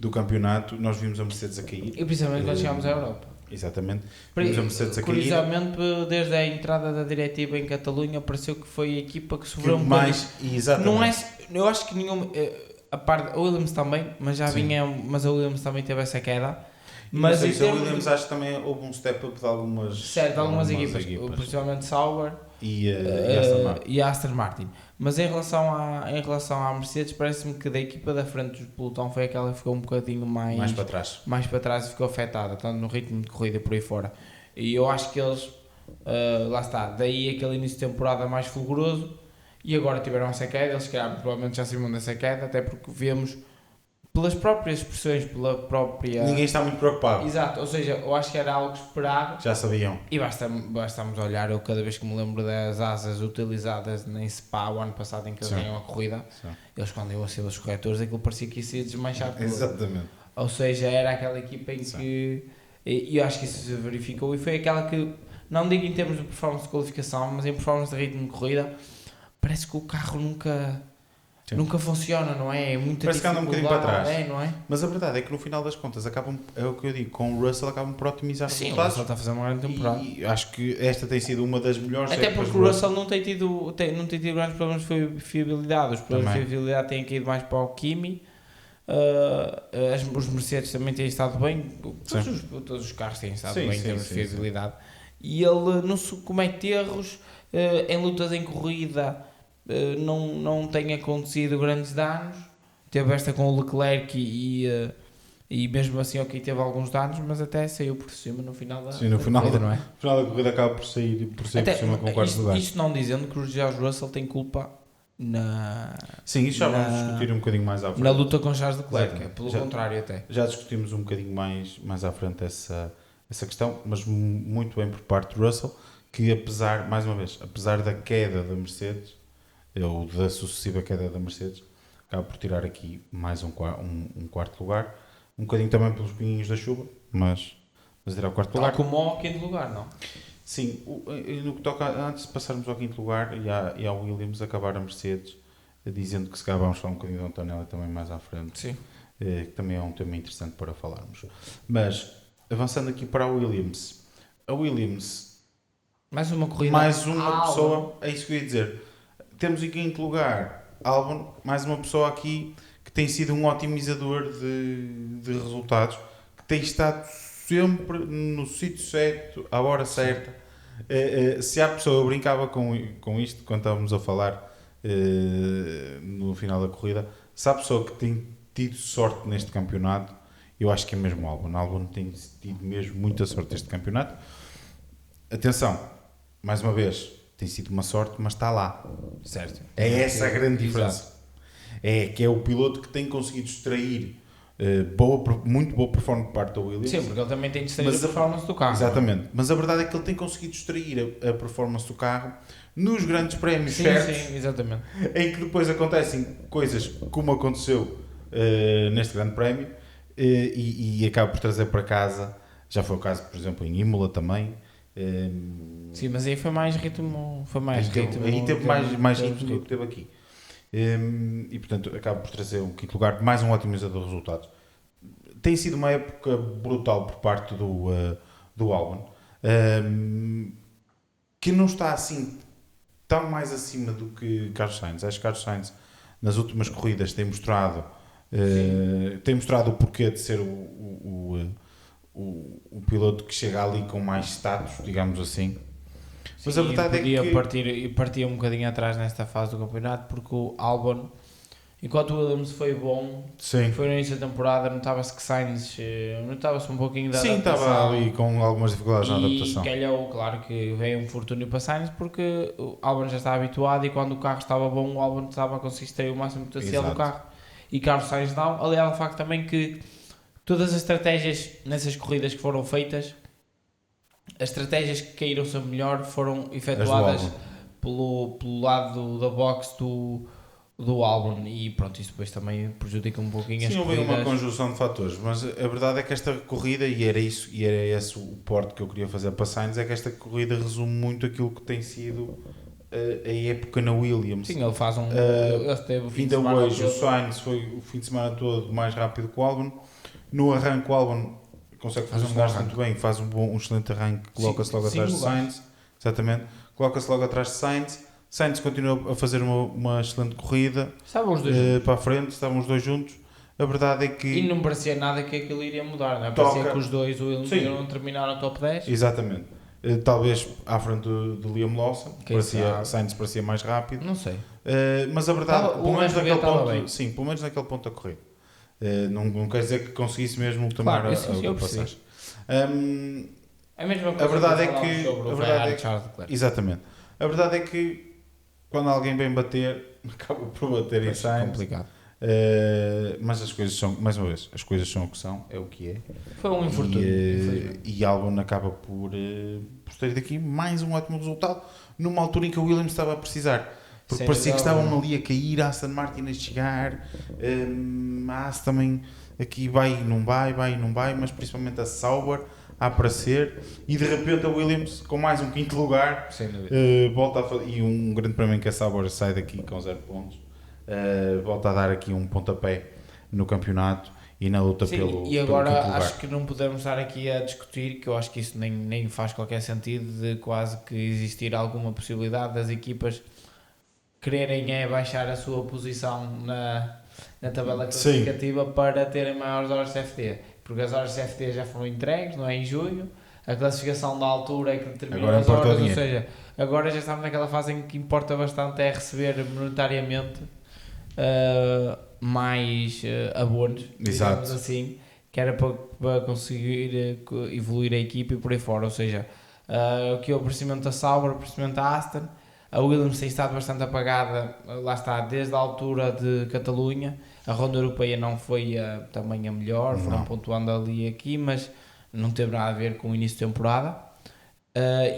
do campeonato, nós vimos a Mercedes a cair. E principalmente quando chegámos à Europa. Exatamente. Vimos a Mercedes a cair. Curiosamente, desde a entrada da diretiva em Catalunha, pareceu que foi a equipa que sofreu mais. Exatamente. Não é, eu acho que nenhum. A Williams também, mas mas a Williams também teve essa queda. Mas a Williams acho que também houve um step up de algumas equipas. Principalmente Sauber e a Aston Martin. Mas em relação à Mercedes, parece-me que da equipa da frente do pelotão foi aquela que ficou um bocadinho mais para trás e ficou afetada, tanto no ritmo de corrida por aí fora. E eu acho que eles, lá está, daí aquele início de temporada mais fulguroso, e agora tiveram essa queda. Eles provavelmente já se viram dessa queda, até porque vemos pelas próprias expressões, pela própria... Ninguém está muito preocupado. Exato, ou seja, eu acho que era algo esperado. Já sabiam. E bastamos olhar, eu cada vez que me lembro das asas utilizadas em Spa, o ano passado em que eles ganham a corrida, eles quando iam a ser os corretores, aquilo parecia que ia ser desmanchado tudo. Exatamente. Ou seja, era aquela equipa em que... E eu acho que isso se verificou, e foi aquela que, não digo em termos de performance de qualificação, mas em performance de ritmo de corrida, parece que o carro nunca nunca funciona, não é? É muita Parece que anda um bocadinho para trás. não é? Mas a verdade é que no final das contas acabam, é o que eu digo, com o Russell acabam por otimizar Sim, o resultados. Russell está a fazer uma grande temporada. E acho que esta tem sido uma das melhores Até épocas porque do o Russell não tem tido grandes problemas de fiabilidade. Os problemas de fiabilidade têm caído mais para o Kimi. Os Mercedes também têm estado bem. Todos os carros têm estado bem em termos de fiabilidade. E ele não se comete erros em lutas em corrida. Não tem acontecido grandes danos. Teve esta com o Leclerc e mesmo assim ok, teve alguns danos, mas até saiu por cima no final da corrida, não é? No final da corrida acaba por sair por cima com o quarto lugar. Isto não dizendo que o George Russell tem culpa Sim, isso já vamos discutir um bocadinho mais à frente. na luta com Charles Leclerc, Exatamente. pelo contrário até. Já discutimos um bocadinho mais à frente essa questão, mas muito bem por parte do Russell, que apesar da queda da Mercedes, ou da sucessiva queda da Mercedes, acaba por tirar aqui mais um quarto lugar, um bocadinho também pelos pinhinhos da chuva, mas tirar o quarto lugar. Como ao quinto lugar, não? Sim, no que toca, antes de passarmos ao quinto lugar e ao Williams, acabar a Mercedes, dizendo que se calhar vamos falar um bocadinho do Antonelli também mais à frente. Sim. Que também é um tema interessante para falarmos. Mas, avançando aqui para a Williams, mais uma corrida, mais uma pessoa, é isso que eu ia dizer. Temos em quinto lugar Albon, mais uma pessoa aqui que tem sido um otimizador de resultados, que tem estado sempre no sítio certo, à hora certa. Se há pessoa, eu brincava com isto quando estávamos a falar no final da corrida, se há pessoa que tem tido sorte neste campeonato, eu acho que é mesmo o Albon. O Albon tem tido mesmo muita sorte neste campeonato. Atenção, mais uma vez, tem sido uma sorte, mas está lá. certo? É essa a grande diferença. É que é o piloto que tem conseguido extrair muito boa performance por parte do Williams. Sim, porque ele também tem de extrair a performance do carro. Exatamente. Mas a verdade é que ele tem conseguido extrair a performance do carro nos grandes prémios certos. Sim, exatamente. Em que depois acontecem coisas como aconteceu neste grande prémio e acaba por trazer para casa. Já foi o caso, por exemplo, em Imola também. Sim, mas aí foi mais ritmo. Aí teve mais ritmo do que teve aqui. E portanto acaba por trazer um quinto lugar, mais um otimizador de resultados. Tem sido uma época brutal por parte do Albon, que não está assim tão mais acima do que Carlos Sainz. Acho que Carlos Sainz nas últimas corridas tem mostrado o porquê de ser o piloto que chega ali com mais status, digamos assim. Sim, mas a verdade é que partia um bocadinho atrás nesta fase do campeonato, porque o Albon, enquanto o Williams foi bom, foi no início da temporada, notava-se que Sainz notava-se um pouquinho da adaptação. Sim, estava ali com algumas dificuldades na adaptação. E calhou, claro que veio um fortúnio para Sainz, porque o Albon já estava habituado e quando o carro estava bom, o Albon estava a conseguir extrair o máximo potencial do carro. E Carlos Sainz não, aliado ao facto também que todas as estratégias nessas corridas que foram feitas, as estratégias que caíram-se a melhor foram efetuadas pelo lado da box do Albon e pronto, isso depois também prejudica um pouquinho as corridas. Sim, houve uma conjunção de fatores, mas a verdade é que esta corrida, e era esse o porte que eu queria fazer para Sainz, é que esta corrida resume muito aquilo que tem sido a época na Williams. Sim, ele faz ainda hoje o Sainz foi o fim de semana todo mais rápido que o Albon. No arranque o Albon consegue posicionar-se muito bem, faz um excelente arranque, coloca-se logo atrás de Sainz. Exatamente, coloca-se logo atrás de Sainz. Sainz continua a fazer uma excelente corrida. Estavam os dois juntos. Para a frente, estavam os dois juntos. A verdade é que... E não parecia nada que aquilo iria mudar, não é? Parecia que os dois não terminaram no top 10. Exatamente. Talvez à frente do Liam Lawson, Sainz parecia mais rápido. Não sei. Mas a verdade, pelo menos naquele ponto, sim, pelo menos naquele ponto da corrida. Não quer dizer que conseguisse mesmo tomar a ultrapassagem. A mesma coisa. A verdade é que exatamente. A verdade é que quando alguém vem bater, acaba por bater em Sainz. É complicado. Mas as coisas são, mais uma vez, as coisas são o que são, é o que é. Foi um infortúnio. E Albon acaba por ter daqui mais um ótimo resultado, numa altura em que o Williams estava a precisar. Porque parecia que estavam ali a cair, a Aston Martin a chegar, a Aston também aqui vai e não vai, mas principalmente a Sauber a aparecer, e de repente a Williams com mais um quinto lugar volta a fazer, e um grande prémio que a Sauber sai daqui com 0 pontos, volta a dar aqui um pontapé no campeonato e na luta Sim, pelo e quinto agora lugar. acho que não podemos estar aqui a discutir, que eu acho que isso nem faz qualquer sentido, de quase que existir alguma possibilidade das equipas quererem baixar a sua posição na tabela classificativa para terem maiores horas de CFD, porque as horas de CFD já foram entregues, não é, em junho, a classificação da altura é que determina Agora as importa o horas, ou dinheiro. seja, agora já estamos naquela fase em que importa bastante é receber monetariamente mais abonos, digamos Exato. assim, que era para conseguir evoluir a equipa e por aí fora, ou seja, aqui o aparecimento da Sauber, o aparecimento da Aston, a Williams tem estado bastante apagada, lá está, desde a altura de Catalunha, a ronda europeia não foi também a melhor, foram pontuando ali e aqui, mas não teve nada a ver com o início de temporada.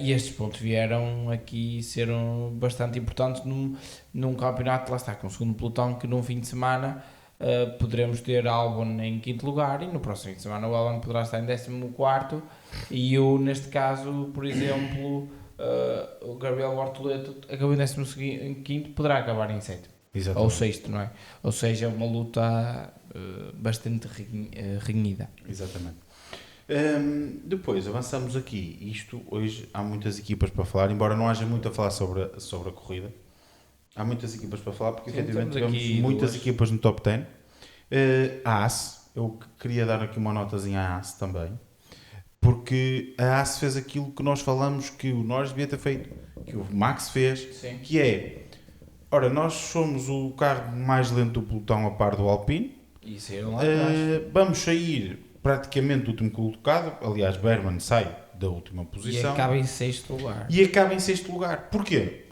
E estes pontos vieram aqui ser bastante importantes num campeonato, lá está, com o segundo pelotão, que num fim de semana poderemos ter Albon em quinto lugar e no próximo fim de semana o Albon poderá estar em 14º e eu, neste caso, por exemplo, o Gabriel Bortoleto acabou em 15º, poderá acabar em 7º. Ou 6º, não é? Ou seja, uma luta bastante renhida. Exatamente. Depois avançamos aqui. Isto hoje há muitas equipas para falar, embora não haja muito a falar sobre a corrida. Há muitas equipas para falar porque efetivamente tivemos muitas equipas no top 10. A Haas, eu queria dar aqui uma notazinha à Haas também, porque a Haas fez aquilo que nós falamos que o Norris devia ter feito, que o Max fez, Sim. que é, ora, nós somos o carro mais lento do pelotão a par do Alpine, e saíram lá atrás. vamos sair praticamente do último colocado, aliás Berman sai da última posição e acaba em 6º lugar. e acaba em 6º lugar. Porquê?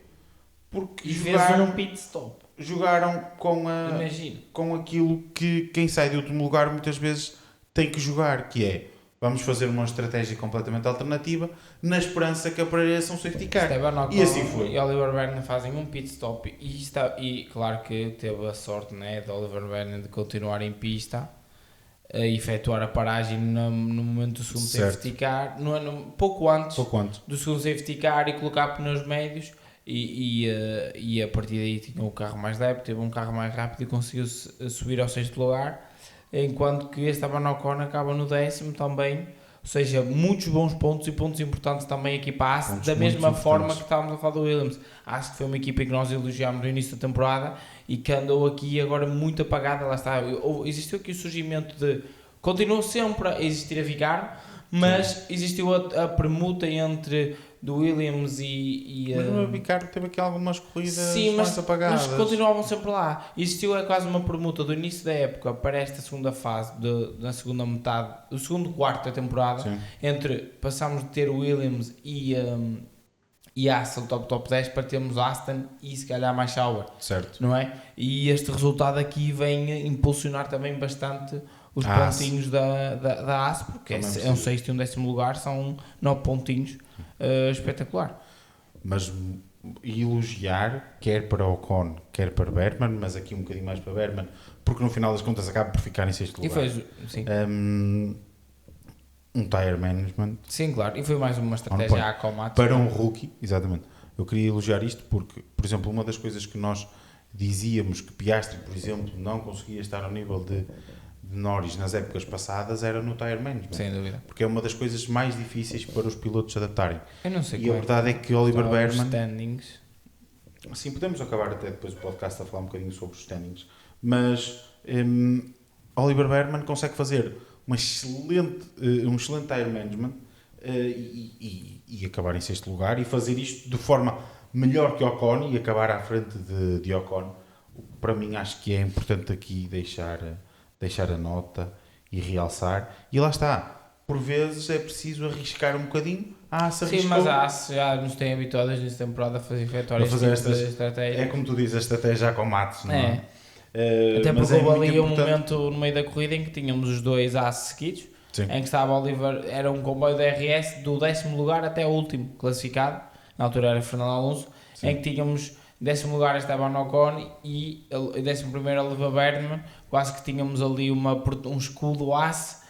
Porque E jogaram um pit stop. Jogaram com aquilo que quem sai do último lugar muitas vezes tem que jogar, que é, vamos fazer uma estratégia completamente alternativa na esperança que apareça um safety car. E assim foi. E Oliver Byrne fazem um pit stop e claro que teve a sorte, né, de Oliver Byrne de continuar em pista a efetuar a paragem no momento do segundo safety car, pouco antes do segundo safety car, e colocar pneus médios e a partir daí tinha o carro mais leve, teve um carro mais rápido e conseguiu subir ao 6º lugar, enquanto que Esteban Ocon acaba no 10º também, ou seja, muitos bons pontos e pontos importantes também aqui para a Haas, da mesma forma que estávamos a falar do Williams. Acho que foi uma equipa que nós elogiámos no início da temporada e que andou aqui agora muito apagada, lá está, existiu aqui o surgimento de, continuou sempre a existir a Vicar, mas existiu a permuta entre do Williams mas o Vicar teve aqui algumas corridas mais apagadas. Mas continuavam sempre lá. Existiu quase uma permuta do início da época para esta segunda fase, na segunda metade, o segundo quarto da temporada, Sim. entre passámos de ter o Williams e Aston top 10 para termos Aston e se calhar mais Sauber, certo, não é? E este resultado aqui vem impulsionar também bastante os pontinhos da Haas, porque é um 6º e um 10º lugar, são 9 pontinhos, espetacular. Mas elogiar, quer para Ocon, quer para Berman, mas aqui um bocadinho mais para Berman, porque no final das contas acaba por ficar em 6º lugar. E foi, sim. Um tire management. Sim, claro, e foi mais uma estratégia à Komatsu. Para um rookie, exatamente. Eu queria elogiar isto porque, por exemplo, uma das coisas que nós dizíamos que Piastri, por exemplo, não conseguia estar ao nível de Norris nas épocas passadas era no tire management. Sem dúvida. Porque é uma das coisas mais difíceis para os pilotos se adaptarem. Eu não sei e a verdade é que Oliver Berman... standings. Sim, podemos acabar até depois do podcast a falar um bocadinho sobre os standings. Mas Oliver Berman consegue fazer um excelente tire management e acabar em 6º lugar e fazer isto de forma melhor que Ocon e acabar à frente de Ocon. Para mim acho que é importante aqui deixar a nota e realçar. E lá está. Por vezes é preciso arriscar um bocadinho. Sim, mas a Haas já nos tem habituados nesta temporada a fazer estas estratégias. É como tu dizes, a estratégia com matos, não é? Até porque houve ali um momento no meio da corrida em que tínhamos os dois Haas seguidos, sim, em que estava Oliver, era um comboio da RS do 10º lugar até o último classificado, na altura era Fernando Alonso, sim, em que tínhamos em 10º lugar Esteban Ocon e em 11º Oliver Berman, quase que tínhamos ali um escudo Haas.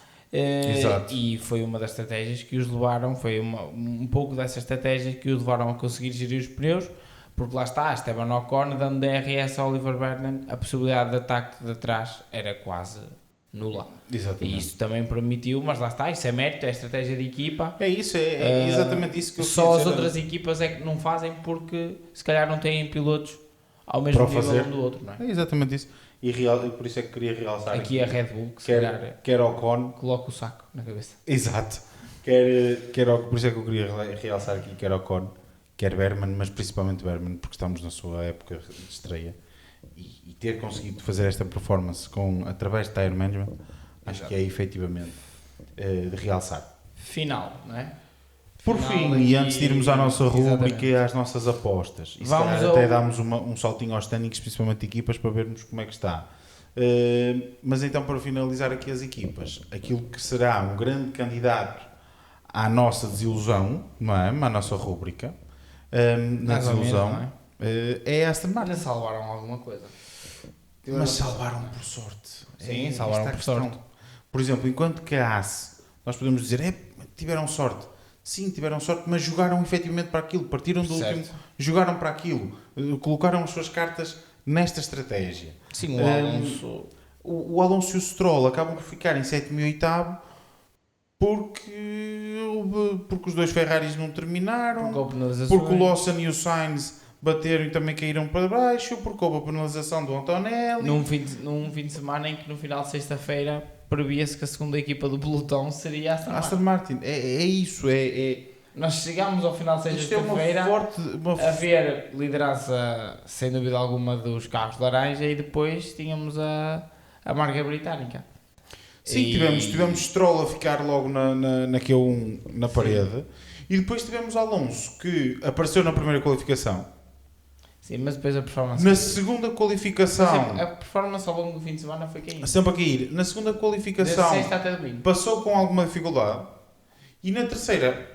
E foi uma das estratégias que os levaram, foi um pouco dessa estratégia que os levaram a conseguir gerir os pneus Porque lá está, Esteban Ocon dando DRS a Oliver Bernal, a possibilidade de ataque de trás era quase nula. Exatamente. E isso também permitiu, mas lá está, isso é mérito, é estratégia de equipa. É isso, é exatamente isso que eu Só as dizer. outras equipas é que não fazem porque se calhar não têm pilotos ao mesmo Para nível fazer. um do outro, não é? É exatamente isso. E por isso é que queria realçar Aqui a Red Bull, que se calhar quer Ocon. coloca o saco na cabeça. Exato. Por isso é que eu queria realçar aqui quer Ocon, quer Berman, mas principalmente Berman, porque estamos na sua época de estreia. E ter conseguido fazer esta performance através de tire management, acho que é efetivamente de realçar. Final, não é? Por Final fim, e aqui- antes de irmos à nossa rúbrica Exatamente. e às nossas apostas, e se Vamos calhar ao- até damos um saltinho aos standings, principalmente de equipas, para vermos como é que está. Mas então, para finalizar aqui as equipas, aquilo que será um grande candidato à nossa desilusão, não é? À nossa rúbrica, na Mais ou menos, desilusão, não é a Aston Martin. Ainda salvaram alguma coisa. Mas salvaram por sorte. Sim, É salvaram esta a por questão. sorte. Por exemplo, enquanto que a AS, nós podemos dizer, tiveram sorte. Sim, tiveram sorte, mas jogaram efetivamente para aquilo, partiram do Certo. último, jogaram para aquilo, colocaram as suas cartas nesta estratégia. Sim, o Alonso... O Alonso e o Stroll acabam por ficar em sétimo e oitavo porque os dois Ferraris não terminaram, Porque houve penalizações. porque o Lawson e o Sainz bateram e também caíram para baixo, porque houve a penalização do Antonelli. Num fim de semana em que no final de sexta-feira previa-se que a segunda equipa do pelotão seria a Aston Aston Martin. Martin, é isso, Nós chegámos ao final de isto é uma sexta-feira forte... a ver liderança, sem dúvida alguma, dos carros de laranja e depois tínhamos a marca britânica. Sim, E- tivemos Stroll a ficar logo na Q1 na parede e depois tivemos Alonso que apareceu na primeira qualificação. Sim, mas depois a performance... Na segunda qualificação, A performance ao longo do fim de semana foi caindo. sempre a cair. Na segunda Desde qualificação sexta até domingo. passou com alguma dificuldade e na terceira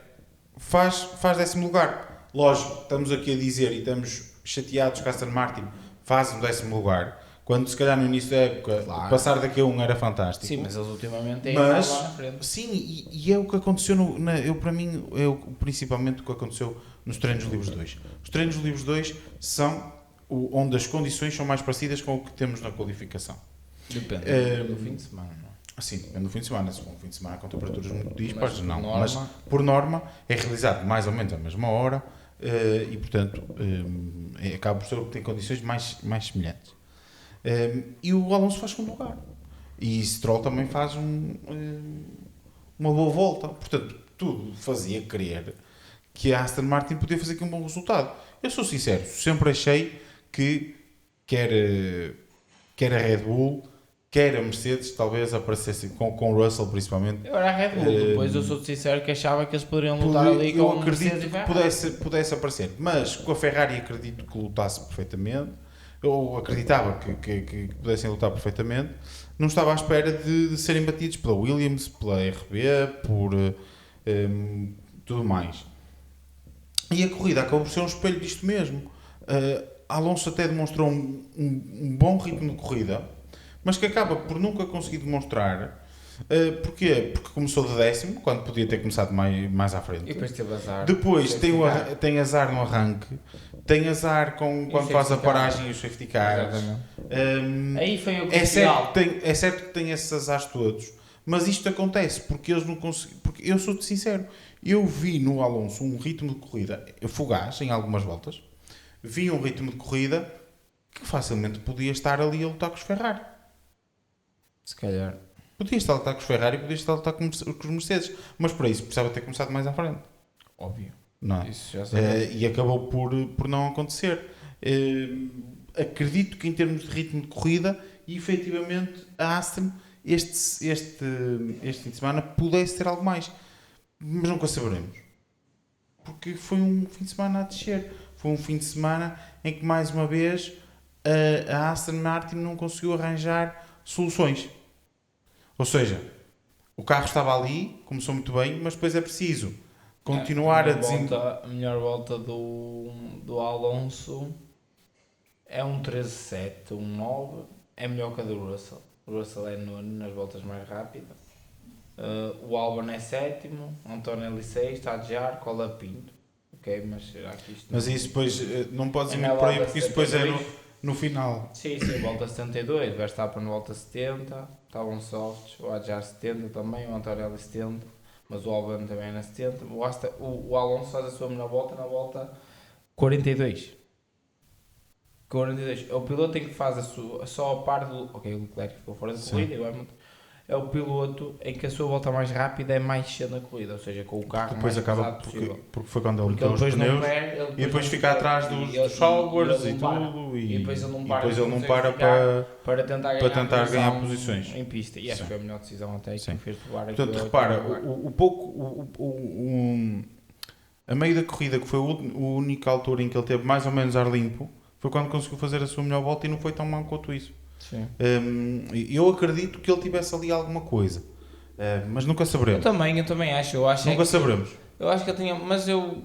faz 10º lugar. Lógico, estamos aqui a dizer e estamos chateados que a Aston Martin faz um 10º lugar, quando se calhar no início da época Claro. passar daqui a um era fantástico. Sim, mas eles ultimamente têm Mas- andado lá na frente. Sim, e é o que aconteceu, para mim, principalmente o que aconteceu nos treinos livres 2. Os treinos livres 2 são onde as condições são mais parecidas com o que temos na qualificação. Depende do fim de semana, não é? Assim, depende do fim de semana. Se for um fim de semana com temperaturas muito dispares, por não. norma- Mas, por norma, é realizado mais ou menos à mesma hora e, portanto, acaba por ser o que tem condições mais semelhantes. E o Alonso faz segundo lugar. E Stroll também faz uma boa volta. Portanto, tudo fazia crer que a Aston Martin podia fazer aqui um bom resultado. Eu sou sincero, sempre achei que quer a Red Bull, quer a Mercedes, talvez aparecesse com o Russell principalmente. Eu era a Red Bull, depois eu sou sincero que achava que eles poderiam lutar ali com Eu o Mercedes acredito e que Ferrari. pudesse aparecer, mas com a Ferrari acredito que lutasse perfeitamente. Eu acreditava que pudessem lutar perfeitamente. Não estava à espera de serem batidos pela Williams, pela RB, por tudo mais. E a corrida acabou por ser um espelho disto mesmo. Alonso até demonstrou um bom ritmo de corrida, mas que acaba por nunca conseguir demonstrar. Porquê? Porque começou de 10º, quando podia ter começado mais à frente. E depois teve azar. Depois Safety car. tem azar no arranque, tem azar quando safety faz a car. paragem e os safety cars. Exatamente. Aí foi o É crucial. certo que tem esses azares todos, mas isto acontece porque eles não conseguem. Porque eu sou-te sincero, eu vi no Alonso um ritmo de corrida fugaz em algumas voltas, vi um ritmo de corrida que facilmente podia estar ali a lutar com os Ferrari. Se calhar. Podia estar a lutar com os Ferrari, podia estar a lutar com os Mercedes, mas para isso precisava ter começado mais à frente. Óbvio. Não é? Isso já sabemos. E acabou por não acontecer. Acredito que em termos de ritmo de corrida, e efetivamente a Aston este fim de semana pudesse ter algo mais, mas nunca saberemos, porque foi um fim de semana a descer, foi um fim de semana em que mais uma vez a Aston Martin não conseguiu arranjar soluções, ou seja, o carro estava ali, começou muito bem, mas depois é preciso continuar A melhor volta do Alonso é um 13.7, um 9. É melhor que a do Russell. O Russell é nono nas voltas mais rápidas. O Albon é sétimo, Antonelli 6, está a Jarco, Cola Pinto. Ok, mas será que isto... Mas isso depois não podes ir É na muito por aí, volta porque isso depois é 72. no final. Sim, volta 72, Verstappen volta 70, estavam softs, o Adjar 70 também, o Antonelli 70, mas o Albon também na 70. O Alonso faz a sua melhor volta na volta 42. 42. É o piloto em que faz a sua, só a par do... Ok, o Leclerc ficou fora da corrida, e o Hamilton. É o piloto em que a sua volta mais rápida é mais cedo na corrida, ou seja, com o carro Depois mais acaba pesado possível. porque foi quando ele Porque ele meteu os depois não pneus perde, e depois fica atrás dos followers e tudo e depois ele não para, depois ele não para para tentar para ganhar, tentar ganhar posição posições em pista, e acho Sim. que foi a melhor decisão até que Sim. fez provar aqui. Portanto, repara, a meio da corrida, que foi a única altura em que ele teve mais ou menos ar limpo, foi quando conseguiu fazer a sua melhor volta e não foi tão mal quanto isso. Sim. Eu acredito que ele tivesse ali alguma coisa, mas nunca Eu saberemos. também acho, Nunca saberemos. Eu acho que ele tinha, mas eu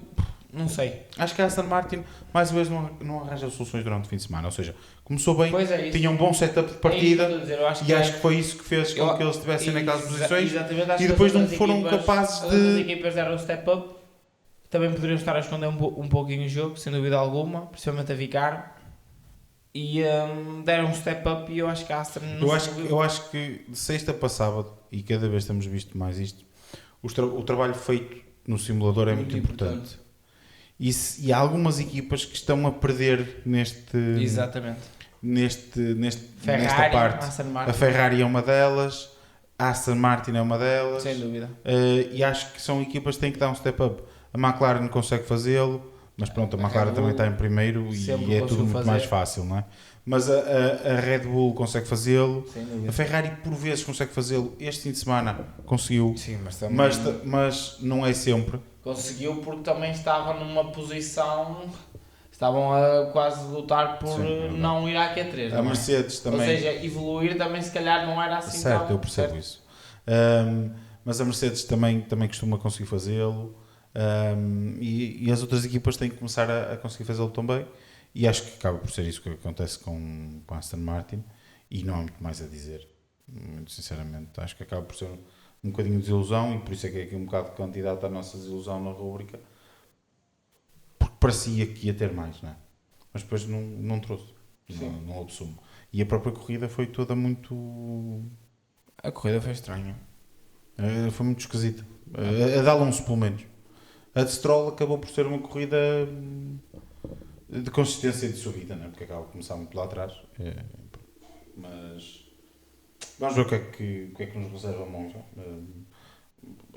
não sei. Acho que a Aston Martin, mais uma vez, não arranja soluções durante o fim de semana. Ou seja, começou bem, Pois é isso. tinha um bom setup de É partida isso que eu estou a dizer, eu acho e acho que foi isso que fez com que eles estivessem naquelas posições Exatamente, acho e que depois as não outras foram equipas- capazes As outras de... equipas deram o step up, também poderiam estar a esconder um pouquinho o jogo, sem dúvida alguma, principalmente a Vicar. E deram um step up e eu acho que a Aston não se moveu. Eu acho que de sexta para sábado, e cada vez temos visto mais isto, o trabalho feito no simulador é muito importante. E há algumas equipas que estão a perder Exatamente. nesta Ferrari, parte. Aston Martin. A Ferrari é uma delas, a Aston Martin é uma delas. Sem dúvida. E acho que são equipas que têm que dar um step up. A McLaren consegue fazê-lo, mas pronto, a McLaren também está em primeiro sempre e é conseguiu tudo muito fazer. mais fácil, não é? Mas a Red Bull consegue fazê-lo, Sem dúvida. a Ferrari por vezes consegue fazê-lo. Este fim de semana conseguiu, Sim, mas também mas não é sempre. conseguiu porque também estava numa posição. Estavam a quase lutar por Sim, não ir à Q3. A não é? Mercedes também. Ou seja, evoluir também se calhar não era assim Certo, tão... eu percebo certo? isso. Mas a Mercedes também costuma conseguir fazê-lo. E as outras equipas têm que começar a conseguir fazê-lo também. E acho que acaba por ser isso que acontece com a Aston Martin. E não há muito mais a dizer. Muito sinceramente, acho que acaba por ser um bocadinho de desilusão. E por isso é que é aqui um bocado de candidato à nossa desilusão na rúbrica. Porque parecia que ia ter mais, não é? Mas depois não trouxe. Não houve sumo. E a própria corrida foi toda muito... A corrida foi estranha. Foi muito esquisita. A de Alonso, pelo menos. A de Stroll acabou por ser uma corrida de consistência e de subida, não é? Porque acaba por começar muito lá atrás. Mas vamos ver o que é que nos reserva a Monza.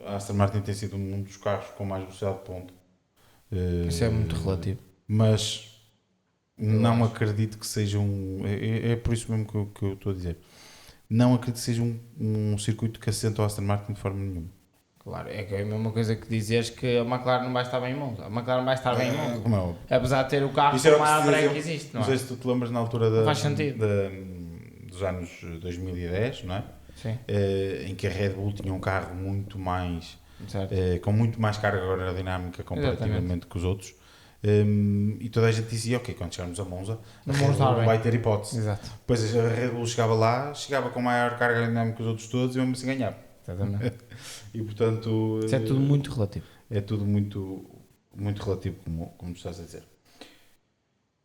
A Aston Martin tem sido um dos carros com mais velocidade de ponta. Isso é muito relativo. Mas não acredito que seja é por isso mesmo que eu estou a dizer. Não acredito que seja um circuito que assenta o Aston Martin de forma nenhuma. Claro, é que é a mesma coisa que dizeres que a McLaren não vai estar bem em Monza. A McLaren vai estar bem em Monza. Como é óbvio. Apesar de ter o carro Isso era com o que a se break dizia- que existe, não Não é? sei se tu te lembras na altura Faz sentido. dos anos 2010, não é? Sim, Em que a Red Bull tinha um carro muito mais certo. com muito mais carga aerodinâmica comparativamente com os outros. E toda a gente dizia, ok, quando chegarmos a Monza, a Não Red vamos Bull estar não bem. vai ter hipótese. Exato. Depois a Red Bull chegava lá, chegava com maior carga aerodinâmica que os outros todos e mesmo assim ganhava. Exatamente. E portanto... Isso é tudo muito relativo. É tudo muito, muito relativo, como tu estás a dizer.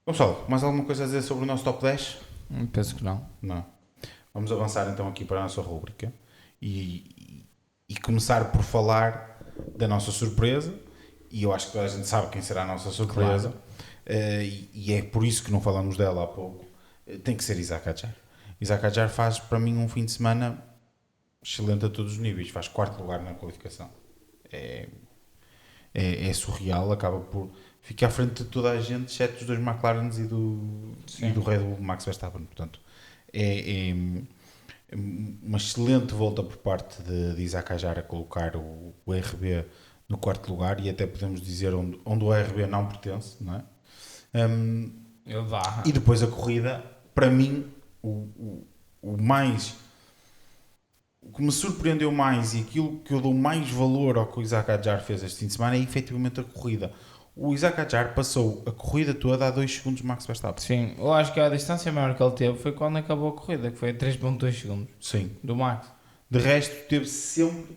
Gonçalo, mais alguma coisa a dizer sobre o nosso top 10? Penso que não. Não. Vamos avançar então aqui para a nossa rúbrica e começar por falar da nossa surpresa. E eu acho que toda a gente sabe quem será a nossa surpresa. Claro. E é por isso que não falamos dela há pouco. Tem que ser Isaac Hadjar. Isaac Hadjar faz para mim um fim de semana excelente a todos os níveis. Faz quarto lugar na qualificação. É surreal. Acaba por ficar à frente de toda a gente, exceto dos dois McLarens e do Red Bull Max Verstappen. Portanto, é uma excelente volta por parte de Isaac Hadjar a colocar o RB no quarto lugar e até podemos dizer onde o RB não pertence, não é? Eu vá. E depois a corrida, para mim, o que me surpreendeu mais e aquilo que eu dou mais valor ao que o Isaac Hadjar fez este fim de semana é efetivamente a corrida. O Isaac Hadjar passou a corrida toda a 2 segundos Max Verstappen. Sim, eu acho que a distância maior que ele teve foi quando acabou a corrida, que foi a 3.2 segundos Sim. do Max. De resto, teve sempre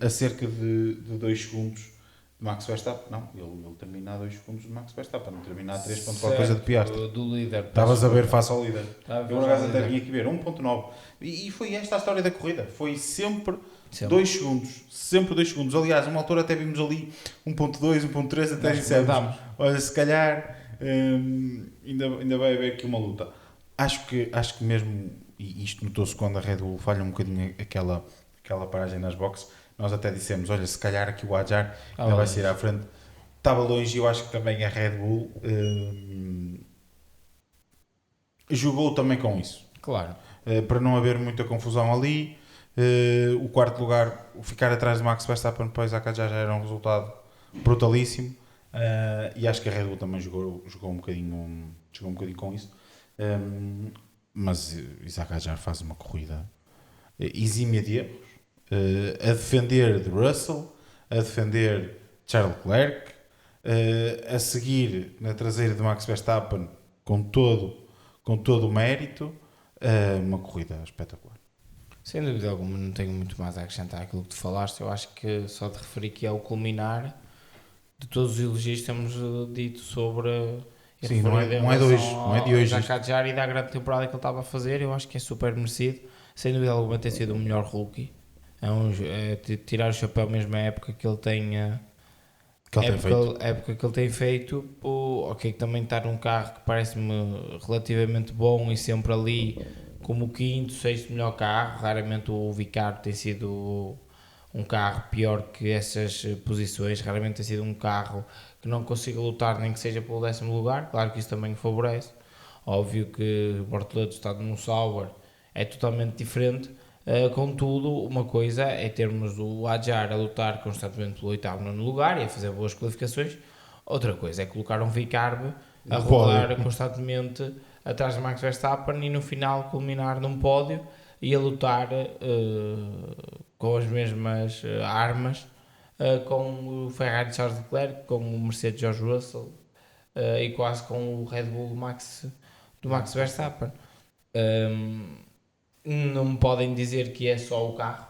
a cerca de 2 segundos Max Verstappen, não, ele termina a 2 segundos de Max Verstappen, não termina a 3 pontos qualquer coisa de Piastri. Do líder. Estavas a ver face ao líder. Estava Eu, por acaso, até vinha aqui ver 1.9. E foi esta a história da corrida. Foi sempre 2 segundos. Sempre 2 segundos. Aliás, uma altura até vimos ali 1.2, 1.3, até dissemos, olha, se calhar ainda vai haver aqui uma luta. Acho que mesmo, e isto notou-se quando a Red Bull falha um bocadinho aquela paragem nas boxes, nós até dissemos, olha, se calhar aqui o Adjar ainda vai sair à frente. Estava longe e eu acho que também a Red Bull jogou também com isso. Claro. Para não haver muita confusão ali. O quarto lugar, ficar atrás de Max Verstappen depois a já era um resultado brutalíssimo. E acho que a Red Bull também jogou um bocadinho com isso. Mas Isaac Hadjar faz uma corrida exímia de erros, a defender de Russell, a defender Charles Leclerc, a seguir na traseira de Max Verstappen com todo o mérito, uma corrida espetacular. Sem dúvida alguma, não tenho muito mais a acrescentar àquilo que tu falaste. Eu acho que só te referi que é o culminar de todos os elogios que temos dito sobre. Sim, não é de hoje. Isaac Hadjar e da grande temporada que ele estava a fazer. Eu acho que é super merecido. Sem dúvida alguma, ter sido o melhor rookie. Tirar o chapéu mesmo à época que ele tem. Época que ele tem feito. Ok, também está num carro que parece-me relativamente bom e sempre ali como o quinto, sexto melhor carro. Raramente o Vicar tem sido um carro pior que essas posições. Raramente tem sido um carro que não consiga lutar nem que seja pelo 10º lugar. Claro que isso também o favorece. Óbvio que o Bortoleto estando num Sauber é totalmente diferente. Contudo, uma coisa é termos o Hadjar a lutar constantemente pelo 8º, 9º lugar e a fazer boas qualificações. Outra coisa é colocar um Vicarbe a rodar constantemente atrás de Max Verstappen e no final culminar num pódio e a lutar com as mesmas armas com o Ferrari de Charles Leclerc, com o Mercedes George Russell e quase com o Red Bull do Max Verstappen. Não me podem dizer que é só o carro.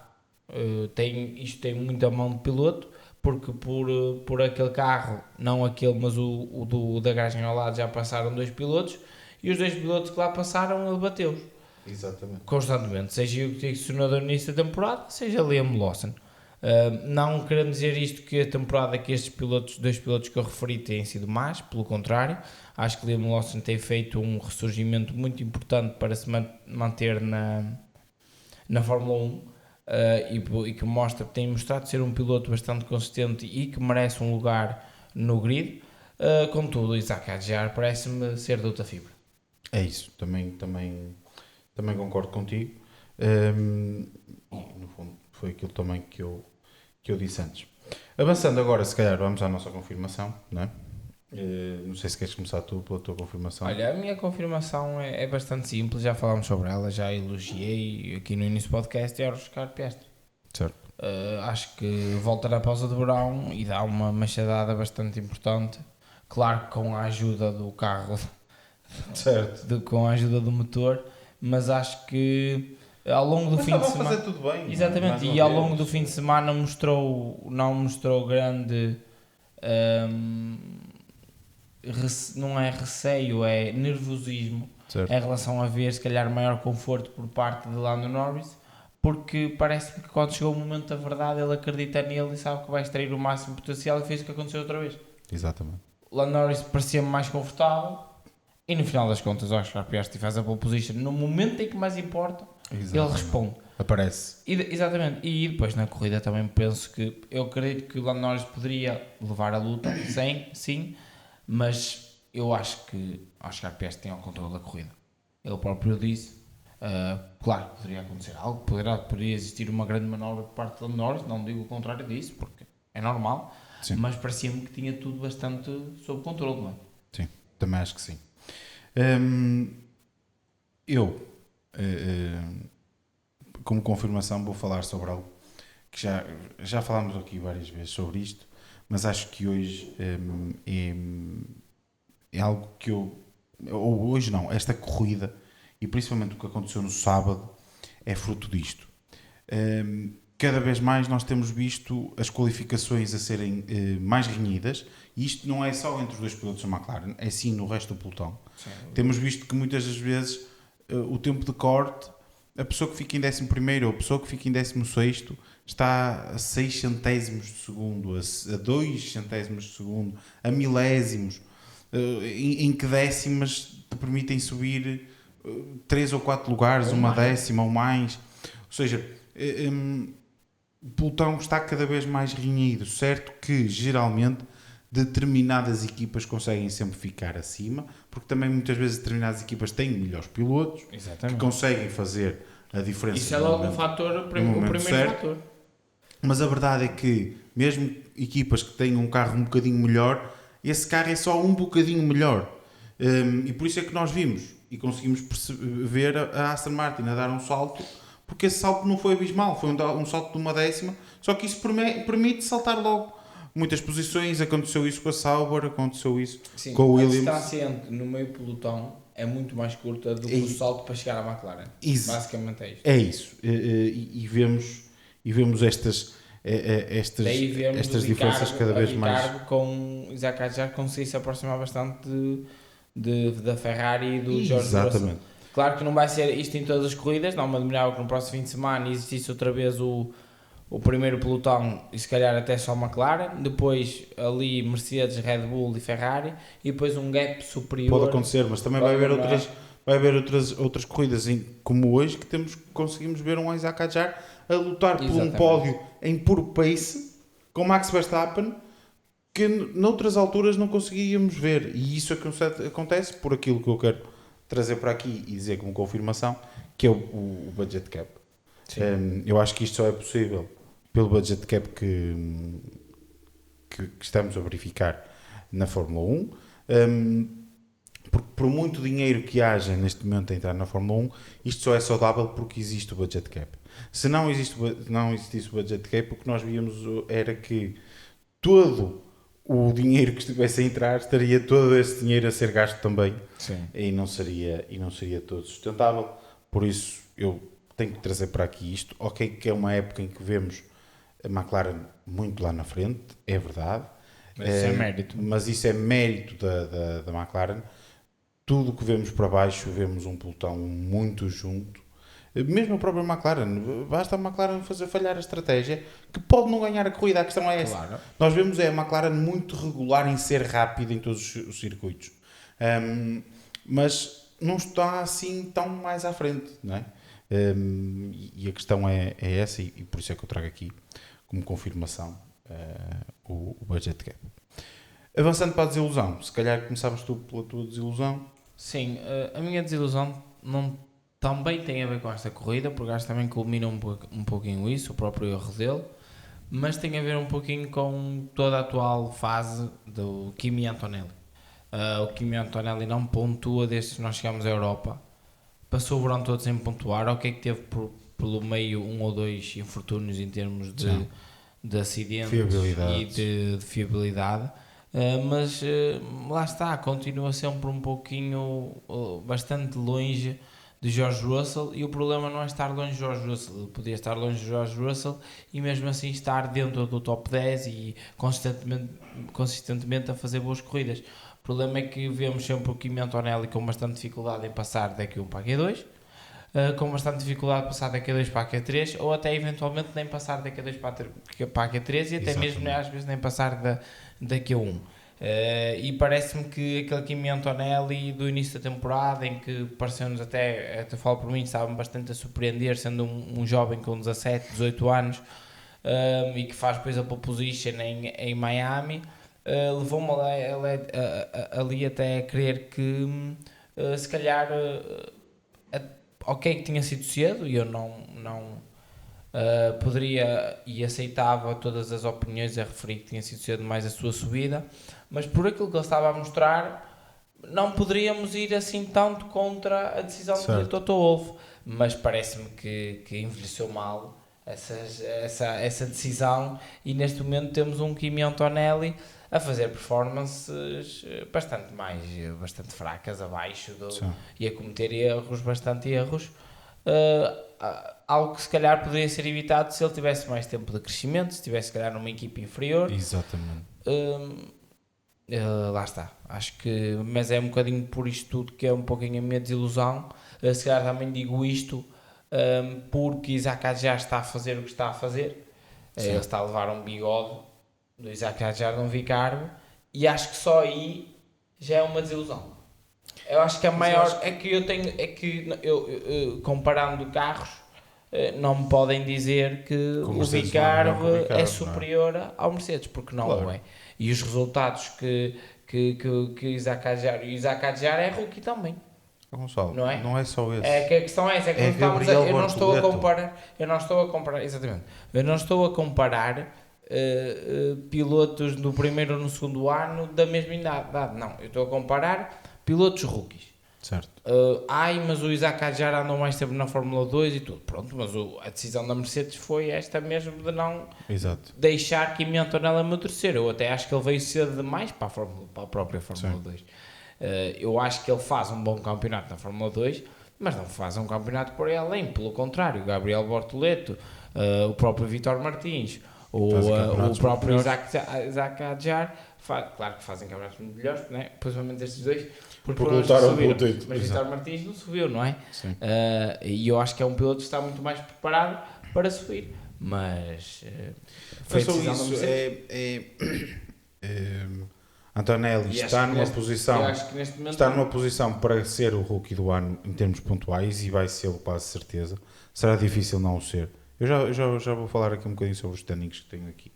Isto tem muita mão de piloto, porque por aquele carro, não aquele, mas o da garagem ao lado, já passaram 2 pilotos e os 2 pilotos que lá passaram ele bateu-os. Exatamente. Constantemente, seja o questionador no início da temporada, seja Liam Lawson. Não querendo dizer isto que a temporada que estes 2 pilotos que eu referi têm sido más, pelo contrário, acho que Liam Lawson tem feito um ressurgimento muito importante para se manter na Fórmula 1 e que mostra que tem mostrado ser um piloto bastante consistente e que merece um lugar no grid. Contudo, Isaac Hadjar parece-me ser de outra fibra. É isso, também concordo contigo. E no fundo foi aquilo também que eu disse antes. Avançando agora, se calhar vamos à nossa confirmação, não é? Não sei se queres começar tu pela tua confirmação. Olha, a minha confirmação é bastante simples, já falámos sobre ela, já elogiei aqui no início do podcast, é o Oscar Piastri. Certo. Acho que volta na pausa de verão e dá uma machadada bastante importante, claro que com a ajuda do carro, certo. Com a ajuda do motor, mas acho que ao longo do fim de semana fazer tudo bem, exatamente, e ao longo do fim de semana não mostrou grande não é receio, é nervosismo, certo, em relação a ver se calhar maior conforto por parte de Lando Norris, porque parece-me que quando chegou o momento da verdade ele acredita nele e sabe que vai extrair o máximo potencial e fez o que aconteceu outra vez. Exatamente. Lando Norris parecia-me mais confortável e no final das contas o Oscar Piastri faz a pole position no momento em que mais importa. Exatamente. Ele responde. Aparece. Exatamente. E depois na corrida também penso que eu acredito que o Lando Norris poderia levar a luta, sim, mas eu acho que Oscar Piastri tem o controle da corrida. Ele próprio disse, claro, poderia acontecer algo, poderia existir uma grande manobra por parte de Lando Norris, não digo o contrário disso, porque é normal, sim, mas parecia-me que tinha tudo bastante sob controle, não é? Sim, também acho que sim. Como confirmação vou falar sobre algo que já falámos aqui várias vezes sobre isto, mas acho que hoje é algo que hoje não, esta corrida e principalmente o que aconteceu no sábado é fruto disto. cada vez mais nós temos visto as qualificações a serem mais renhidas, e isto não é só entre os dois pilotos da McLaren, é sim no resto do pelotão. Sim. Temos visto que muitas das vezes o tempo de corte, a pessoa que fica em 11º ou a pessoa que fica em 16º está a 6 centésimos de segundo, a 2 centésimos de segundo, a milésimos, em que décimas te permitem subir 3 ou 4 lugares, uma décima ou mais. Ou seja, o pelotão está cada vez mais renhido. Certo que, geralmente, determinadas equipas conseguem sempre ficar acima, porque também muitas vezes determinadas equipas têm melhores pilotos. Exatamente. Que conseguem fazer a diferença. Isso é logo um fator, o primeiro fator. Mas a verdade é que, mesmo equipas que têm um carro um bocadinho melhor, esse carro é só um bocadinho melhor. E por isso é que nós vimos e conseguimos ver a Aston Martin a dar um salto, porque esse salto não foi abismal, foi um salto de uma décima, só que isso permite saltar logo muitas posições. Aconteceu isso com a Sauber, aconteceu isso com o Williams. A distância no meio pelotão é muito mais curta do que o salto para chegar à McLaren. Basicamente é isto. É isso. E vemos estas diferenças cada vez mais. Com Isaac Hadjar conseguiu se aproximar bastante da Ferrari e do George Russell. Claro que não vai ser isto em todas as corridas, não me admirava que no próximo fim de semana existisse outra vez o primeiro pelotão e se calhar até só McLaren, depois ali Mercedes, Red Bull e Ferrari, e depois um gap superior. Pode acontecer, mas também vai haver outras corridas como hoje que conseguimos ver um Isaac Hadjar a lutar por um pódio em puro pace com Max Verstappen, que noutras alturas não conseguíamos ver, e isso acontece por aquilo que eu quero trazer para aqui e dizer como confirmação, que é o budget cap. Eu acho que isto só é possível pelo budget cap que estamos a verificar na Fórmula 1. Porque por muito dinheiro que haja neste momento a entrar na Fórmula 1, isto só é saudável porque existe o budget cap. Se não existisse o budget cap, o que nós víamos era que todo o dinheiro que estivesse a entrar, estaria todo esse dinheiro a ser gasto também. Sim. E não seria todo sustentável. Por isso eu tenho que trazer para aqui isto. Ok, que é uma época em que vemos a McLaren muito lá na frente, é verdade. Mas isso é mérito. Mas isso é mérito da McLaren. Tudo o que vemos para baixo, vemos um pelotão muito junto. Mesmo a própria McLaren, basta a McLaren fazer falhar a estratégia, que pode não ganhar a corrida. A questão é essa. Claro. Nós vemos a McLaren muito regular em ser rápida em todos os circuitos. Mas não está assim tão mais à frente, não é? E a questão é essa, e por isso é que eu trago aqui como confirmação o budget cap. Avançando para a desilusão, se calhar começavas tu pela tua desilusão. Sim, a minha desilusão também tem a ver com esta corrida, porque acho que também culmina um pouquinho isso, o próprio erro dele, mas tem a ver um pouquinho com toda a atual fase do Kimi Antonelli. O Kimi Antonelli não pontua desde que nós chegamos à Europa, passou o verão todo sem pontuar, ok que teve pelo meio um ou dois infortúnios em termos de acidentes e de fiabilidade. Mas lá está, continua sempre um pouquinho, bastante longe de George Russell, e o problema não é estar longe de George Russell, ele podia estar longe de George Russell e mesmo assim estar dentro do top 10 e consistentemente a fazer boas corridas. O problema é que vemos sempre o Kimi Antonelli com bastante dificuldade em passar da Q1 para a Q2, com bastante dificuldade de passar da Q2 para a Q3, ou até eventualmente nem passar da Q2 para a Q3 e até Exatamente. mesmo às vezes nem passar da Q1. E parece-me que aquele Kimi Antonelli do início da temporada, em que pareceu-nos até falo por mim, estava bastante a surpreender, sendo um jovem com 17, 18 anos, e que faz depois a pole position em Miami, levou-me ali até a crer que se calhar ok que tinha sido cedo, e eu não poderia e aceitava todas as opiniões a referir que tinha sido cedo mais a sua subida, mas por aquilo que ele estava a mostrar não poderíamos ir assim tanto contra a decisão de Toto Wolff, mas parece-me que envelheceu mal essa decisão, e neste momento temos um Kimi Antonelli a fazer performances bastante fracas abaixo e a cometer bastante erros, algo que se calhar poderia ser evitado se ele tivesse mais tempo de crescimento, se tivesse se calhar numa equipe inferior. Exatamente. Lá está, acho que, mas é um bocadinho por isto tudo que é um pouquinho a minha desilusão. Se calhar também digo isto porque Isaac Adjar está a fazer o que está a fazer. Ele está a levar um bigode do Isaac Adjar num Vicarbo, e acho que só aí já é uma desilusão. Eu acho que a maior é que eu comparando carros, não me podem dizer que o Vicarbo é superior ao Mercedes, porque não o é. E os resultados que Isaac Adjar, e o Isaac Adjar é rookie também. Gonçalo, não é só esse. É que a questão é essa, eu não estou a comparar, exatamente. Eu não estou a comparar pilotos do primeiro ou no segundo ano da mesma idade. Não, eu estou a comparar pilotos rookies. Certo. Mas o Isaac Adjar andou mais tempo na Fórmula 2 e tudo. Pronto, mas a decisão da Mercedes foi esta mesmo, de não deixar que Kimi Antonelli amadurecer. Eu até acho que ele veio cedo demais para a própria Fórmula 2. Eu acho que ele faz um bom campeonato na Fórmula 2, mas não faz um campeonato por aí além. Pelo contrário, Gabriel Bortoleto, o próprio Vítor Martins, o próprio Isaac Adjar, claro que fazem campeonatos muito melhores, né? Principalmente estes dois, porque lutaram pelo título. Mas Vítor Martins não subiu, não é? E eu acho que é um piloto que está muito mais preparado para subir, mas foi só isso. Antonelli está numa posição para ser o rookie do ano em termos pontuais, e vai ser quase certeza. Será difícil não o ser. Eu já vou falar aqui um bocadinho sobre os standings que tenho aqui,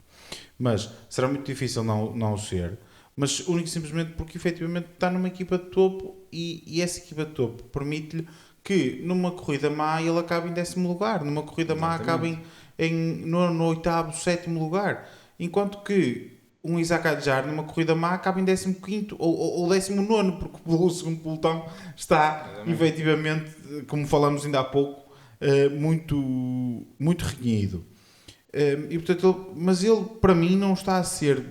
mas será muito difícil não o ser, mas único e simplesmente porque efetivamente está numa equipa de topo, e essa equipa de topo permite-lhe que numa corrida má ele acabe em 10º lugar, numa corrida má acabe no 8º, 7º lugar, enquanto que um Isaac Adjar numa corrida má acaba em 15º ou 19º, porque o segundo pelotão está efetivamente, como falamos ainda há pouco, muito renhido. E portanto, mas ele para mim não está a ser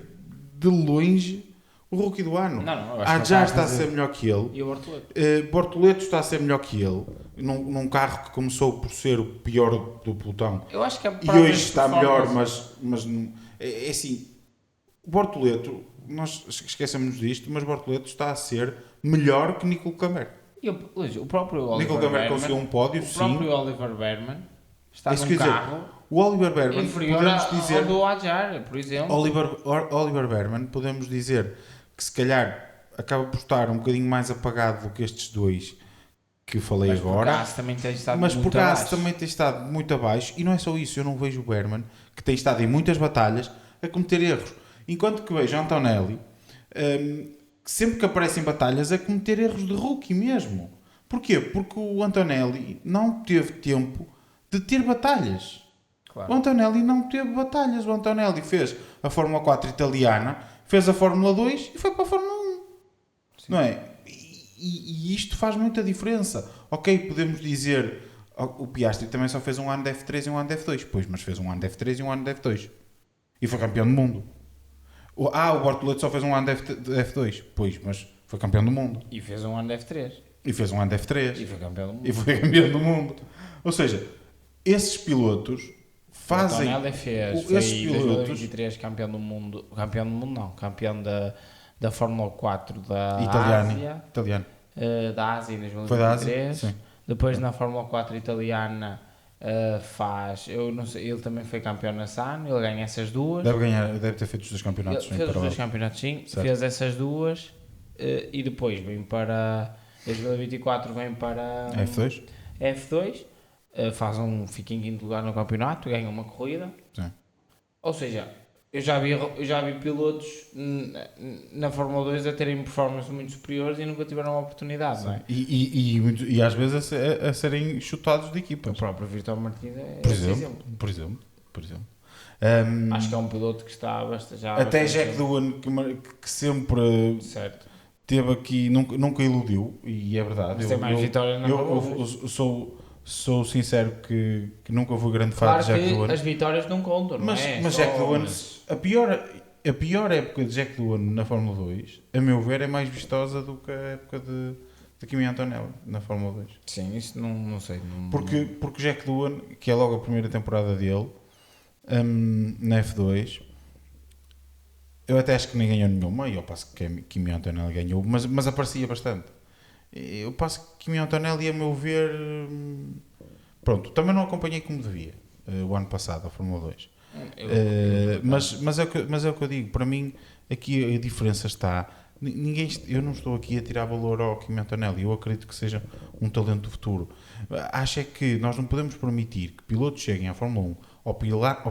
de longe o rookie do ano. Adjar está a ser melhor que ele, e o Bortoleto? Bortoleto está a ser melhor que ele num carro que começou por ser o pior do pelotão, eu acho que e hoje está melhor, mas é assim. Bortoleto, nós esquecemos disto, mas Bortoleto está a ser melhor que Nico Hülkenberg. O próprio Oliver Bergman conseguiu um pódio, sim. O próprio Oliver Bergman está num carro o Oliver Bergman, inferior ao do Adjar, por exemplo. Oliver Bergman, podemos dizer que se calhar acaba por estar um bocadinho mais apagado do que estes dois que falei agora. Mas por acaso também tem estado muito abaixo, e não é só isso, eu não vejo o Bergman, que tem estado em muitas batalhas, a cometer erros. Enquanto que vejo Antonelli, sempre que aparece em batalhas, a cometer erros de rookie mesmo. Porquê? Porque o Antonelli não teve tempo de ter batalhas. Claro. O Antonelli não teve batalhas. O Antonelli fez a Fórmula 4 italiana, fez a Fórmula 2 e foi para a Fórmula 1. Sim. Não é? E isto faz muita diferença. Ok, podemos dizer, o Piastri também só fez um ano de F3 e um ano de F2. Pois, mas fez um ano de F3 e um ano de F2. E foi campeão do mundo. O Bortoleto só fez um ano de F2. Pois, mas foi campeão do mundo. E fez um ano de F3. E fez um ano de F3. E foi campeão do mundo. E foi campeão do mundo. Ou seja, esses pilotos fazem... O Antonelli fez. Foi em 2023 campeão do mundo. Campeão do mundo não. Campeão da Fórmula 4 da Ásia. Italiano. Da Ásia em 2023. Foi da Ásia, sim. Depois na Fórmula 4 italiana... eu não sei, ele também foi campeão na SAN, ele ganha essas duas. Deve ter feito os dois campeonatos. Ele fez os dois campeonatos, sim, certo. Fez essas duas, e depois vem para 2024, vem para F2, fica em quinto lugar no campeonato, ganha uma corrida. Sim. Ou seja, eu já vi pilotos na Fórmula 2 a terem performances muito superiores e nunca tiveram uma oportunidade, não é? E às vezes a serem chutados de equipa. O próprio Vítor Martins é por exemplo. Acho que é um piloto que está já até Jack Doohan, que sempre teve aqui, nunca iludiu, e é verdade. Mas tem mais vitórias na Fórmula 2. Sou sincero que nunca fui grande fã de Jack Doohan. As vitórias não contam, não é? Mas Jack Doohan, a pior época de Jack Doohan na Fórmula 2, a meu ver, é mais vistosa do que a época de Kimi Antonelli na Fórmula 2. Sim, isso não sei. Porque Jack Doohan, que é logo a primeira temporada dele, na F2, eu até acho que nem ganhou nenhuma, e eu passo que Kimi Antonelli ganhou, mas aparecia bastante. Eu passo que Kimi Antonelli, a meu ver, pronto, também não acompanhei como devia o ano passado, a Fórmula 2. Mas é o que eu digo, para mim, aqui a diferença está. Eu não estou aqui a tirar valor ao Kimi Antonelli, eu acredito que seja um talento do futuro. Acho é que nós não podemos permitir que pilotos cheguem à Fórmula 1 ao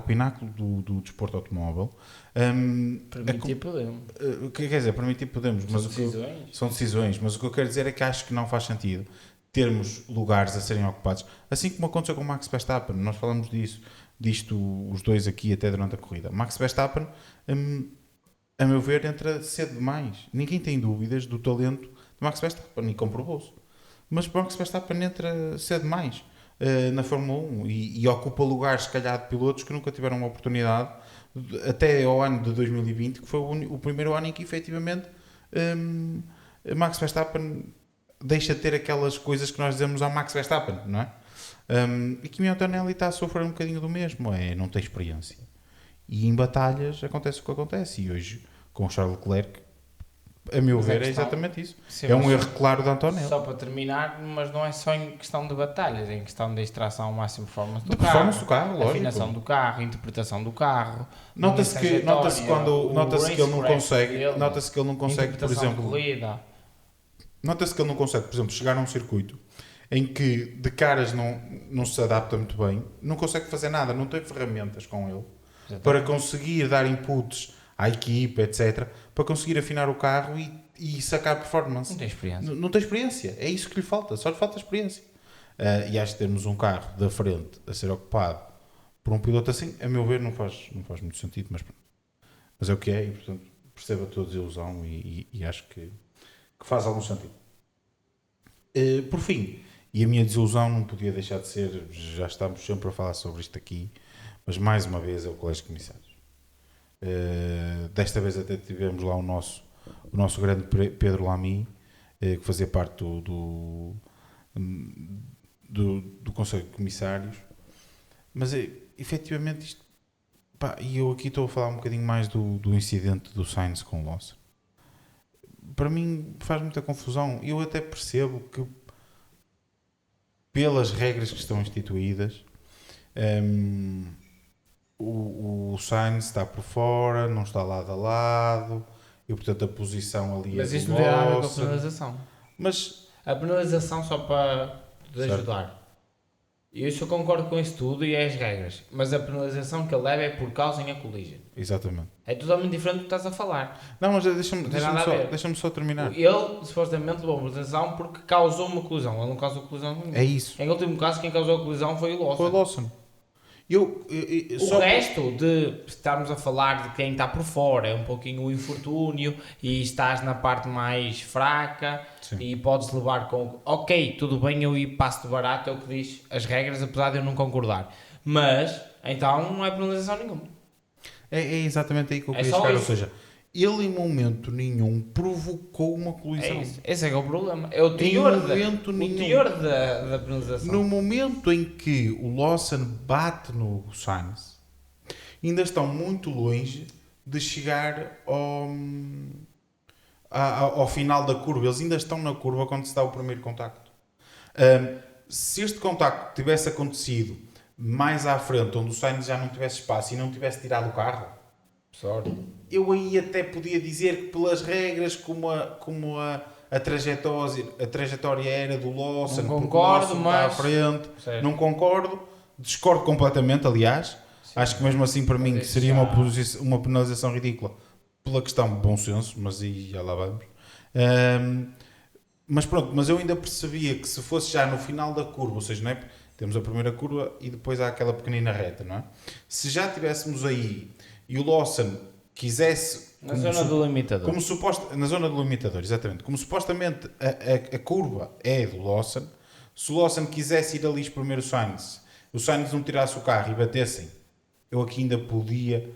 pináculo do desporto automóvel. Permitir podemos. Quer dizer, permitir podemos, mas são decisões. Mas o que eu quero dizer é que acho que não faz sentido termos lugares a serem ocupados, assim como aconteceu com o Max Verstappen. Nós falamos disto os dois aqui até durante a corrida. Max Verstappen, a meu ver, entra cedo demais. Ninguém tem dúvidas do talento de Max Verstappen, e comprovou-se. Mas Max Verstappen entra cedo demais na Fórmula 1 e ocupa lugares, se calhar, de pilotos que nunca tiveram uma oportunidade até ao ano de 2020, que foi o primeiro ano em que, efetivamente, Max Verstappen deixa de ter aquelas coisas que nós dizemos ao Max Verstappen, não é? E Kimi Antonelli está a sofrer um bocadinho do mesmo, não tem experiência. E em batalhas acontece o que acontece. E hoje, com o Charles Leclerc, a meu ver, é exatamente isso. Sim, é um erro claro de Antonelli. Só para terminar, mas não é só em questão de batalhas, é em questão de extração ao máximo de performance do carro. Performance do carro, lógico. Afinação do carro, interpretação do carro. Nota-se que ele não consegue, nota-se que ele não consegue, por exemplo, nota-se que ele não consegue, por exemplo, chegar a um circuito em que de caras não se adapta muito bem, não consegue fazer nada, não tem ferramentas com ele. Exatamente. Para conseguir dar inputs à equipa, etc., para conseguir afinar o carro e sacar performance. Não tem experiência. Não tem experiência. É isso que lhe falta. Só lhe falta experiência. E acho que termos um carro da frente a ser ocupado por um piloto assim, a meu ver, não faz muito sentido. Mas é o que é, e portanto percebo a tua desilusão e acho que faz algum sentido. Por fim, e a minha desilusão não podia deixar de ser, já estamos sempre a falar sobre isto aqui, mas mais uma vez é o Colégio de Comissários. Desta vez até tivemos lá o nosso grande Pedro Lamy, que fazia parte do Conselho de Comissários, mas efetivamente isto, e eu aqui estou a falar um bocadinho mais do incidente do Sainz com o Lawson. Para mim faz muita confusão. Eu até percebo que pelas regras que estão instituídas, o Sainz está por fora, não está lado a lado, e portanto a posição ali mas é isto não tem nada a ver com a penalização. Mas a penalização, só para te ajudar, eu concordo com isso tudo e é as regras, mas a penalização que ele leva é por causa em a collision. Exatamente. É totalmente diferente do que estás a falar. Não, mas deixa-me só terminar. Ele supostamente levou uma penalização porque causou uma colisão. Ele não causou colisão nenhuma. É isso. Em último caso, quem causou a colisão foi o Lawson. Foi o Lawson. O resto de estarmos a falar de quem está por fora é um pouquinho o infortúnio e estás na parte mais fraca. Sim. E podes levar com ok, tudo bem, eu passo de barato, é o que diz as regras, apesar de eu não concordar, mas então não é penalização nenhuma. É exatamente aí que eu queria chegar, ou seja, ele em momento nenhum provocou uma colisão. É isso. Esse é que é o problema, é o teor da penalização. No momento em que o Lawson bate no Sainz, ainda estão muito longe de chegar ao final da curva. Eles ainda estão na curva quando se dá o primeiro contacto. Se este contacto tivesse acontecido mais à frente, onde o Sainz já não tivesse espaço e não tivesse tirado o carro, sorry, eu aí até podia dizer que pelas regras, como a trajetória era do Lawson, não concordo, mas à frente, não concordo, discordo completamente, aliás. Sim. Acho que mesmo assim para mim seria uma penalização ridícula pela questão de bom senso, mas aí já lá vamos. Mas pronto, mas eu ainda percebia que se fosse já no final da curva, ou seja, não é? Temos a primeira curva e depois há aquela pequenina reta, não é? Se já estivéssemos aí e o Lawson quisesse... Na zona do limitador. Na zona do limitador, exatamente. Como supostamente a curva é do Lawson, se o Lawson quisesse ir ali primeiro o Sainz não tirasse o carro e batessem, eu aqui ainda podia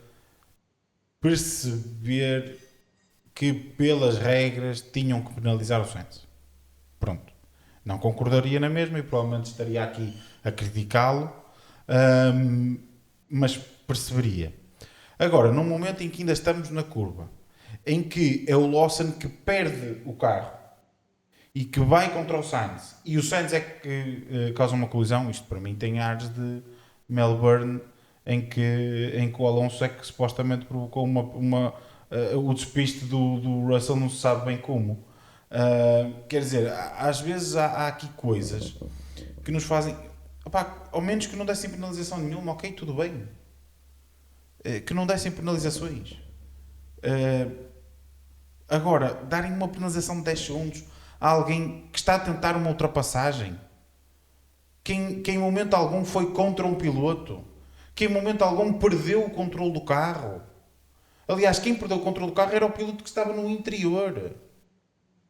perceber que pelas regras tinham que penalizar o Sainz. Pronto. Não concordaria na mesma e provavelmente estaria aqui a criticá-lo, mas perceberia. Agora, num momento em que ainda estamos na curva, em que é o Lawson que perde o carro e que vai contra o Sainz, e o Sainz é que causa uma colisão, isto para mim tem ares de Melbourne, em que o Alonso é que supostamente provocou o despiste do Russell, não se sabe bem como. Quer dizer, às vezes há aqui coisas que nos fazem, opá, ao menos que não dessem penalização nenhuma, ok, tudo bem, que não dessem penalizações. Agora, darem uma penalização de 10 segundos a alguém que está a tentar uma ultrapassagem, que em momento algum foi contra um piloto, que em momento algum perdeu o controle do carro. Aliás, quem perdeu o controle do carro era o piloto que estava no interior.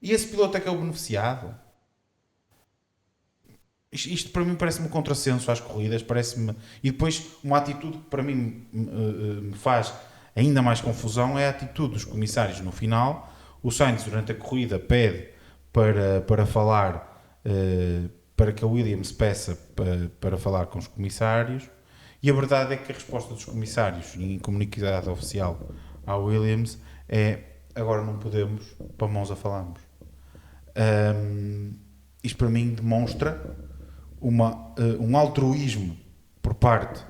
E esse piloto é que é o beneficiado. Isto para mim parece-me um contrassenso às corridas, parece-me... E depois uma atitude que para mim me faz ainda mais confusão é a atitude dos comissários no final. O Sainz durante a corrida pede para falar, para que a Williams peça para falar com os comissários, e a verdade é que a resposta dos comissários em comunicado oficial à Williams é: agora não podemos, para Monza falamos. Isto para mim demonstra um altruísmo por parte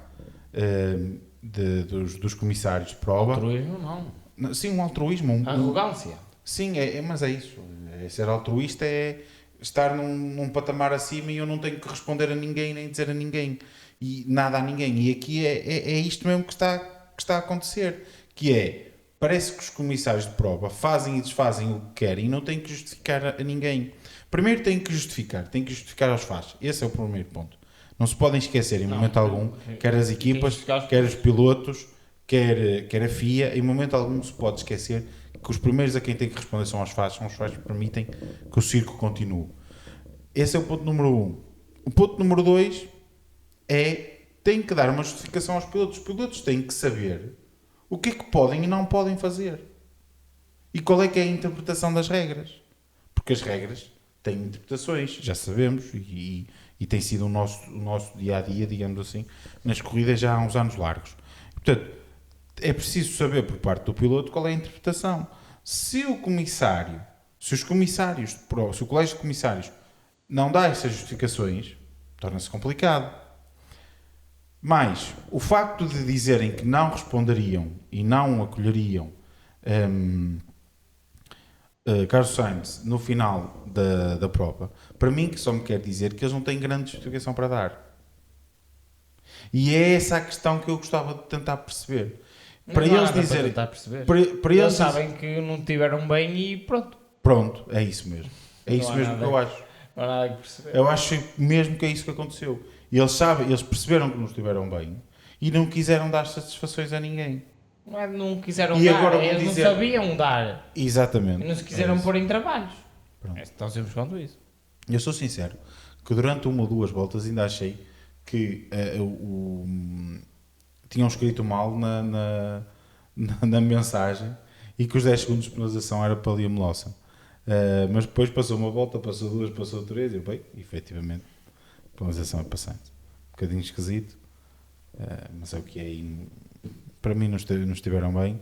dos comissários de prova. Altruísmo não. Sim, um altruísmo. Arrogância. Sim, mas é isso. Ser altruísta é estar num patamar acima e eu não tenho que responder a ninguém nem dizer a ninguém e nada a ninguém. E aqui é isto mesmo que está a acontecer, que é, parece que os comissários de prova fazem e desfazem o que querem e não têm que justificar a ninguém. Primeiro têm que justificar aos fãs. Esse é o primeiro ponto. Não se podem esquecer em momento algum, quer as equipas, quer os pilotos, quer a FIA, em momento algum se pode esquecer que os primeiros a quem tem que responder são os fãs que permitem que o circo continue. Esse é o ponto número 1. O ponto número 2 é: tem que dar uma justificação aos pilotos. Os pilotos têm que saber o que é que podem e não podem fazer. E qual é que é a interpretação das regras. Porque as regras têm interpretações, já sabemos, e tem sido o nosso dia-a-dia, digamos assim, nas corridas já há uns anos largos. Portanto, é preciso saber por parte do piloto qual é a interpretação. Se o colégio de comissários não dá essas justificações, torna-se complicado. Mas o facto de dizerem que não responderiam e não acolheriam Carlos Sainz no final da prova, para mim que só me quer dizer que eles não têm grande justificação para dar. E é essa a questão que eu gostava de tentar perceber. Para eles dizerem, para eles sabem que não estiveram bem e pronto. Pronto, é isso mesmo. É isso mesmo que eu acho. Não há nada que perceber. Eu acho mesmo que é isso que aconteceu. E eles perceberam que não estiveram bem e não quiseram dar satisfações a ninguém. Não quiseram e dar, agora eles dizer... não sabiam dar. Exatamente. E não se quiseram pôr em trabalhos. Pronto. Tão simples quanto isso. Eu sou sincero, que durante uma ou duas voltas ainda achei que tinham escrito mal na mensagem e que os 10 segundos de penalização era para Liam Lawson. Mas depois passou uma volta, passou duas, passou três e eu, bem, efetivamente, a penalização é passante. Um bocadinho esquisito, mas é o que é. E, para mim não estiveram bem.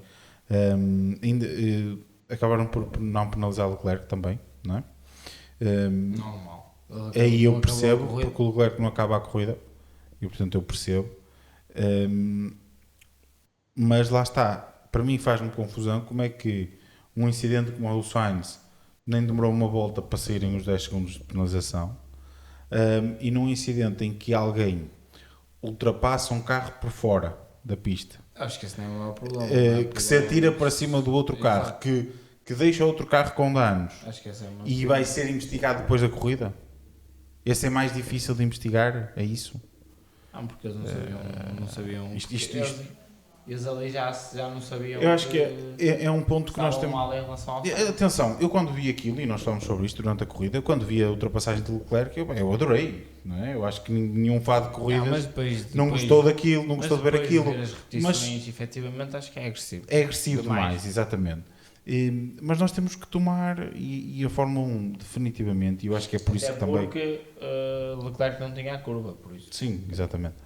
Acabaram por não penalizar o Leclerc também, não é? Normal. Aí eu percebo, porque o Leclerc não acaba a corrida e portanto eu percebo. Mas lá está, para mim faz-me confusão como é que um incidente como o Sainz nem demorou uma volta para saírem os 10 segundos de penalização, e num incidente em que alguém ultrapassa um carro por fora da pista, acho que esse não é o maior problema, que se atira para cima do outro carro, que deixa outro carro com danos, acho que esse é o maior e vai ser investigado depois da corrida. Esse é mais difícil de investigar, é isso? Porque eles não sabiam isto. Eles ali já não sabiam. Eu acho que é um ponto que nós temos. Mal em relação ao atenção, eu quando vi aquilo, e nós falamos sobre isto durante a corrida, eu quando vi a ultrapassagem de Leclerc, eu adorei, não é? Eu acho que nenhum fã de corridas não gostou daquilo, não gostou de ver aquilo. As repetições, efetivamente, acho que é agressivo. É agressivo demais, exatamente. Mas nós temos que tomar, e a Fórmula 1 definitivamente, e eu acho que é por isso Até que também... porque Leclerc não tinha a curva, por isso. Sim, exatamente.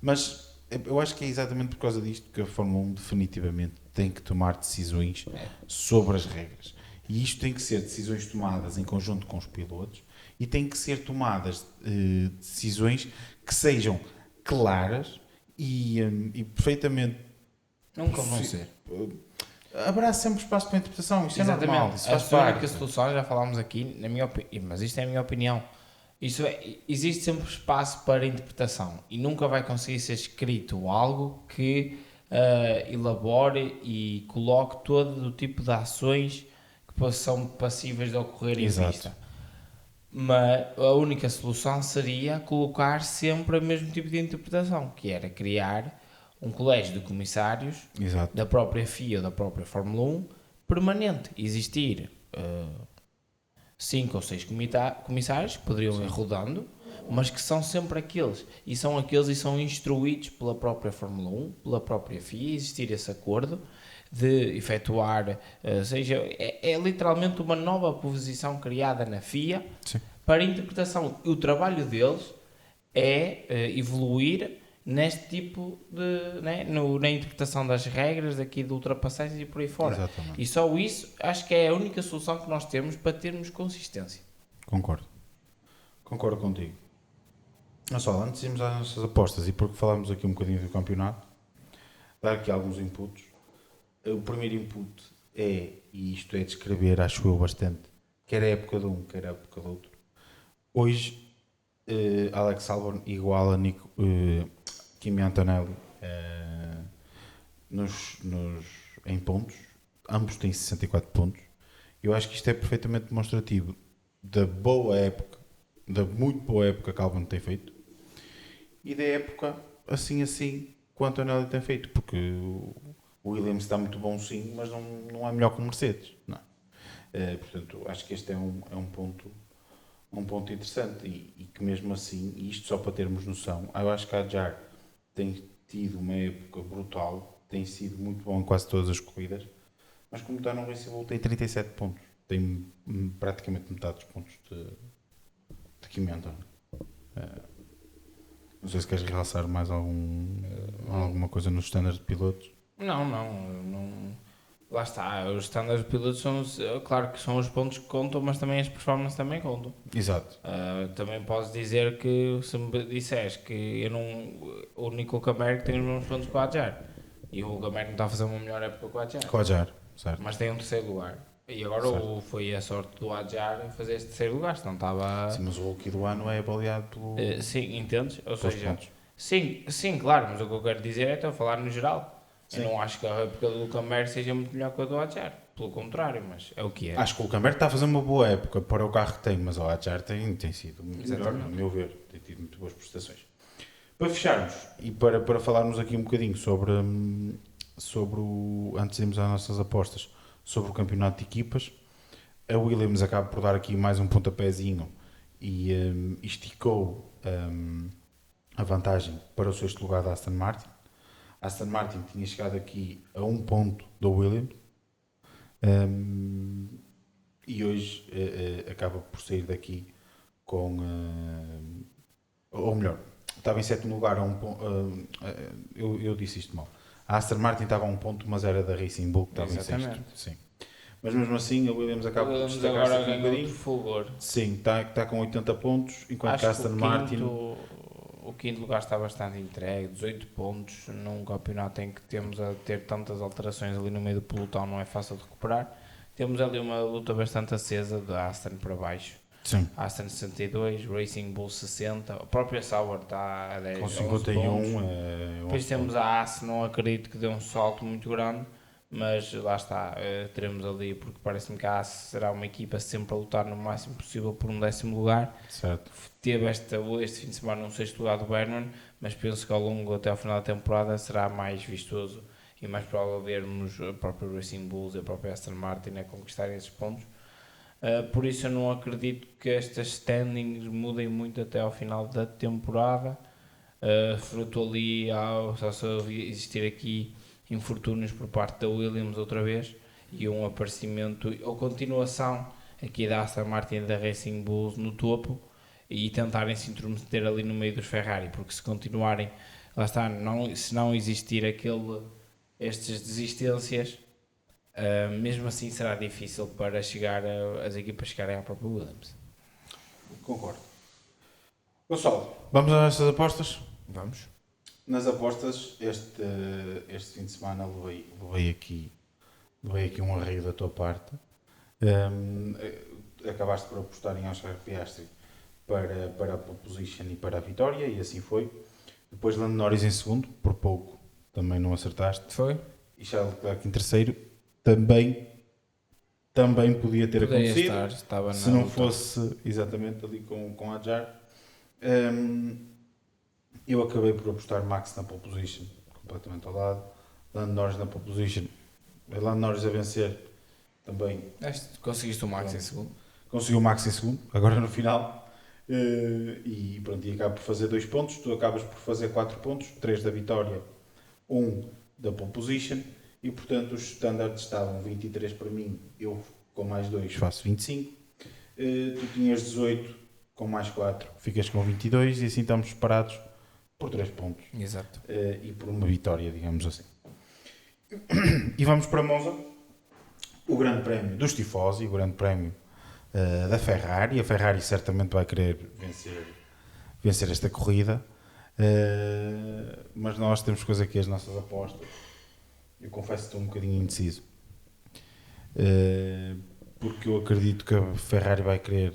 Mas eu acho que é exatamente por causa disto que a Fórmula 1 definitivamente tem que tomar decisões sobre as regras. E isto tem que ser decisões tomadas em conjunto com os pilotos e tem que ser tomadas decisões que sejam claras e perfeitamente... Nunca vão ser. Haverá sempre espaço para interpretação, isso Exatamente. é normal, isso faz A parte. única solução, já falámos aqui, na minha mas isto é a minha opinião. Existe sempre espaço para interpretação e nunca vai conseguir ser escrito algo que elabore e coloque todo o tipo de ações que são passíveis de ocorrer em Exato. vista. Mas a única solução seria colocar sempre o mesmo tipo de interpretação, que era criar um colégio de comissários Exato. da própria FIA ou da própria Fórmula 1 permanente. Existir 5 ou 6 comissários que poderiam ir rodando, mas que são sempre aqueles e são instruídos pela própria Fórmula 1, pela própria FIA, existir esse acordo de efetuar, é literalmente uma nova posição criada na FIA. Sim. Para a interpretação. O trabalho deles é evoluir neste tipo de... Né, na interpretação das regras aqui de ultrapassagens e por aí fora. Exatamente. E só isso acho que é a única solução que nós temos para termos consistência. Concordo contigo. Mas só, antes de irmos às nossas apostas e porque falámos aqui um bocadinho do campeonato, dar aqui alguns inputs. O primeiro input é, e isto é descrever, acho eu bastante, quer a época de um, quer a época do outro. Hoje, Alex Albon iguala Kimi Antonelli em pontos. Ambos têm 64 pontos. Eu acho que isto é perfeitamente demonstrativo da muito boa época que Albon tem feito e da época assim que o Antonelli tem feito, porque o Williams está muito bom sim, mas não é melhor que o Mercedes, não. Portanto, acho que este é um ponto interessante e que mesmo assim, e isto só para termos noção, eu acho que a Adjar tem tido uma época brutal, tem sido muito bom em quase todas as corridas, mas como está no Racing Bull tem 37 pontos, tem praticamente metade dos pontos de Kimi Antonelli. Não sei se queres realçar mais alguma coisa nos standards de pilotos. Não. Lá está, os standards de pilotos são, claro que são os pontos que contam, mas também as performances também contam. Exato. Também posso dizer que se me disseres que o Nico Hülkenberg tem os mesmos pontos que o Adjar e o Hülkenberg não está a fazer uma melhor época que o Adjar. Com o Adjar, certo. Mas tem um terceiro lugar. E agora foi a sorte do Adjar fazer este terceiro lugar, senão estava... Sim, mas o rookie do ano é avaliado pelo... sim, entendes? Ou seja, pontos. Sim, claro, mas o que eu quero dizer é estou a falar no geral. Sim. Eu não acho que a época do Hülkenberg seja muito melhor que a do Adjar. Pelo contrário, mas é o que é. Acho que o Hülkenberg está a fazer uma boa época para o carro que tem, mas o Adjar tem sido muito melhor, a meu ver. Tem tido muito boas prestações. Para fecharmos e para falarmos aqui um bocadinho sobre antes de irmos às nossas apostas, sobre o campeonato de equipas, a Williams acaba por dar aqui mais um pontapézinho e esticou a vantagem para o sexto lugar da Aston Martin. A Aston Martin tinha chegado aqui a um ponto do Williams e hoje acaba por sair daqui com... ou melhor, estava em sétimo lugar a um ponto... eu disse isto mal. A Aston Martin estava a um ponto, mas era da Racing Bull que estava em sexto. Sim. Mas mesmo assim a Williams acaba por destacar-se aqui um bocadinho. Fulgor. Sim, está com 80 pontos, enquanto Acho que a Aston Martin... O quinto lugar está bastante entregue, 18 pontos num campeonato em que temos a ter tantas alterações ali no meio do pelotão, não é fácil de recuperar. Temos ali uma luta bastante acesa da Aston para baixo. Sim. Aston 62, Racing Bull 60, a própria Sauber está a 10 com 51. Depois temos a Haas, não acredito que dê um salto muito grande, mas lá está, teremos ali, porque parece-me que a Haas será uma equipa sempre a lutar no máximo possível por um 10º lugar. Certo. Teve este fim de semana um 6º lugar do Burnham, mas penso que ao longo até ao final da temporada será mais vistoso e mais provável vermos a própria Racing Bulls e a própria Aston Martin a conquistarem esses pontos. Por isso eu não acredito que estas standings mudem muito até ao final da temporada, fruto ali só se existir aqui infortúnios por parte da Williams outra vez e um aparecimento ou continuação aqui da Aston Martin e da Racing Bulls no topo e tentarem se intrometer ali no meio dos Ferrari, porque se continuarem, lá está, se não existir estas desistências, mesmo assim será difícil para as equipas chegarem à própria Williams. Concordo. Gonçalo, vamos às nossas apostas? Vamos. Nas apostas, este fim de semana levei aqui um arreio da tua parte. Acabaste por apostar em Oscar Piastri para a pole position e para a vitória, e assim foi. Depois Lando Norris em segundo, por pouco também não acertaste. Foi? E Charles Leclerc em terceiro, também podia ter acontecido, estava se não fosse exatamente ali com a Jar. Eu acabei por apostar Max na pole position, completamente ao lado. Lando Norris na pole position, Lando Norris a vencer também. Conseguiste o Max em segundo? Conseguiu o Max em segundo, agora no final. E pronto, e acabo por fazer 2 pontos. Tu acabas por fazer 4 pontos, 3 da vitória, 1 da pole position. E portanto os standards estavam 23 para mim, eu com mais 2 faço 25. Tu tinhas 18, com mais 4 ficas com 22, e assim estamos separados por 3 pontos. Exato. E por uma vitória, digamos assim. E vamos para Monza, o grande prémio dos tifosi, o grande prémio da Ferrari. A Ferrari certamente vai querer vencer esta corrida, mas nós temos coisa aqui, as nossas apostas. Eu confesso que estou um bocadinho indeciso, porque eu acredito que a Ferrari vai querer,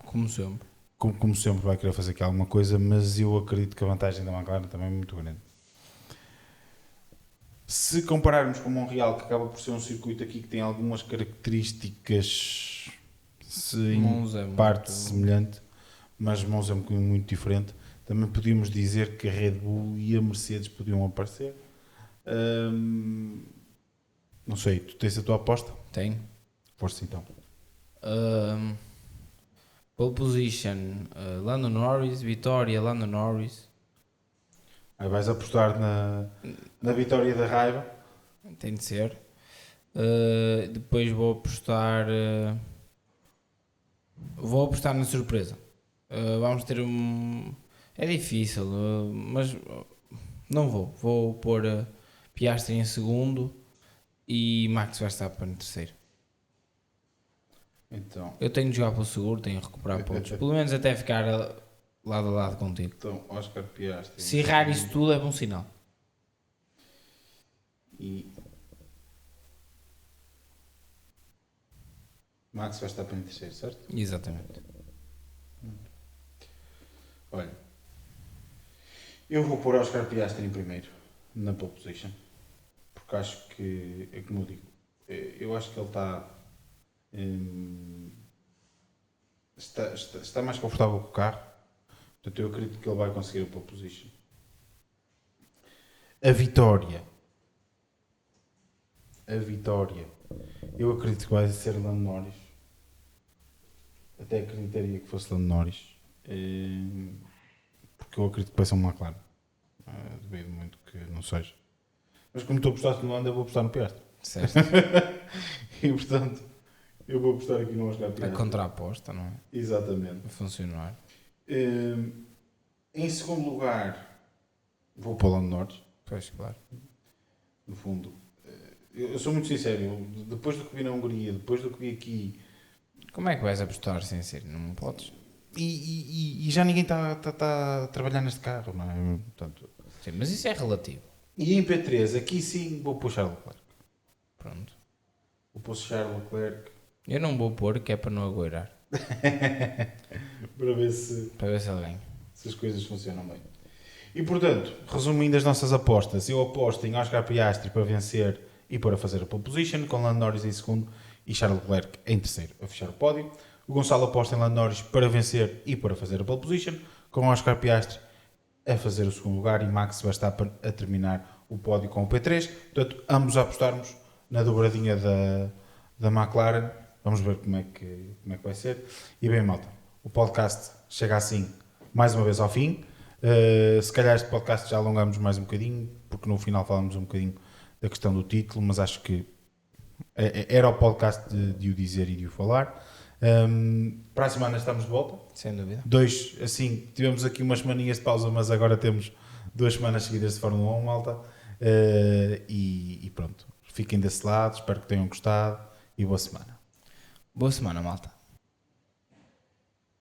como sempre, como sempre vai querer fazer aqui alguma coisa, mas eu acredito que a vantagem da McLaren também é muito grande. Se compararmos com Montreal, que acaba por ser um circuito aqui que tem algumas características em parte semelhante, mas Monza é um bocadinho muito diferente, também podíamos dizer que a Red Bull e a Mercedes podiam aparecer. Não sei, tu tens a tua aposta? Tenho. Força então. Pole position, Lando Norris, vitória, Lando Norris. Aí vais apostar na vitória da raiva? Tem de ser. Depois vou apostar na surpresa. Vamos ter é difícil, mas não vou pôr Piastri em segundo e Max Verstappen em terceiro. Então, eu tenho de jogar pelo seguro, tenho de recuperar pontos, pelo menos até ficar lado a lado contigo. Então, Oscar Piastri. Se errar isso tudo é bom sinal. E Max Verstappen em terceiro, certo? Exatamente. Olha, eu vou pôr Oscar Piastri em primeiro, na pole position, porque acho que, é como eu digo, eu acho que ele está mais confortável com o carro, portanto eu acredito que ele vai conseguir a pole position. A vitória, eu acredito que vai ser Lando Norris, até acreditaria que fosse Lando Norris, porque eu acredito que vai ser um McLaren. Duvido muito que não seja, mas como tu apostaste no Lando, eu vou apostar no Piastri, certo? E portanto eu vou apostar aqui no Oscar Piastri. A contra-aposta, não é? Exatamente. Vai funcionar. Em segundo lugar, vou para o Lando Norris. Pois, claro. No fundo, eu sou muito sincero, depois do que vi na Hungria, depois do que vi aqui... Como é que vais apostar sem ser? Não podes. E já ninguém está a trabalhar neste carro, não é? Portanto, sim, mas isso é relativo. E em P3, aqui sim, vou puxar o Leclerc. Pronto. Vou puxar o Leclerc. Eu não vou pôr, que é para não agoirar. Para ver se ele ganha. Se as coisas funcionam bem. E portanto, resumindo as nossas apostas, eu aposto em Oscar Piastri para vencer e para fazer a pole position, com Lando Norris em segundo e Charles Leclerc em terceiro a fechar o pódio. O Gonçalo aposta em Lando Norris para vencer e para fazer a pole position, com Oscar Piastri a fazer o segundo lugar e Max Verstappen a terminar o pódio com o P3. Portanto, ambos a apostarmos na dobradinha da McLaren. Vamos ver como é que vai ser. E bem, malta, o podcast chega assim mais uma vez ao fim. Se calhar este podcast já alongamos mais um bocadinho, porque no final falamos um bocadinho da questão do título, mas acho que Era o podcast de o dizer e de o falar. Para a semana estamos de volta. Sem dúvida. Tivemos aqui umas semaninhas de pausa, mas agora temos 2 semanas seguidas de Fórmula 1, malta. E pronto, fiquem desse lado, espero que tenham gostado e boa semana. Boa semana, malta.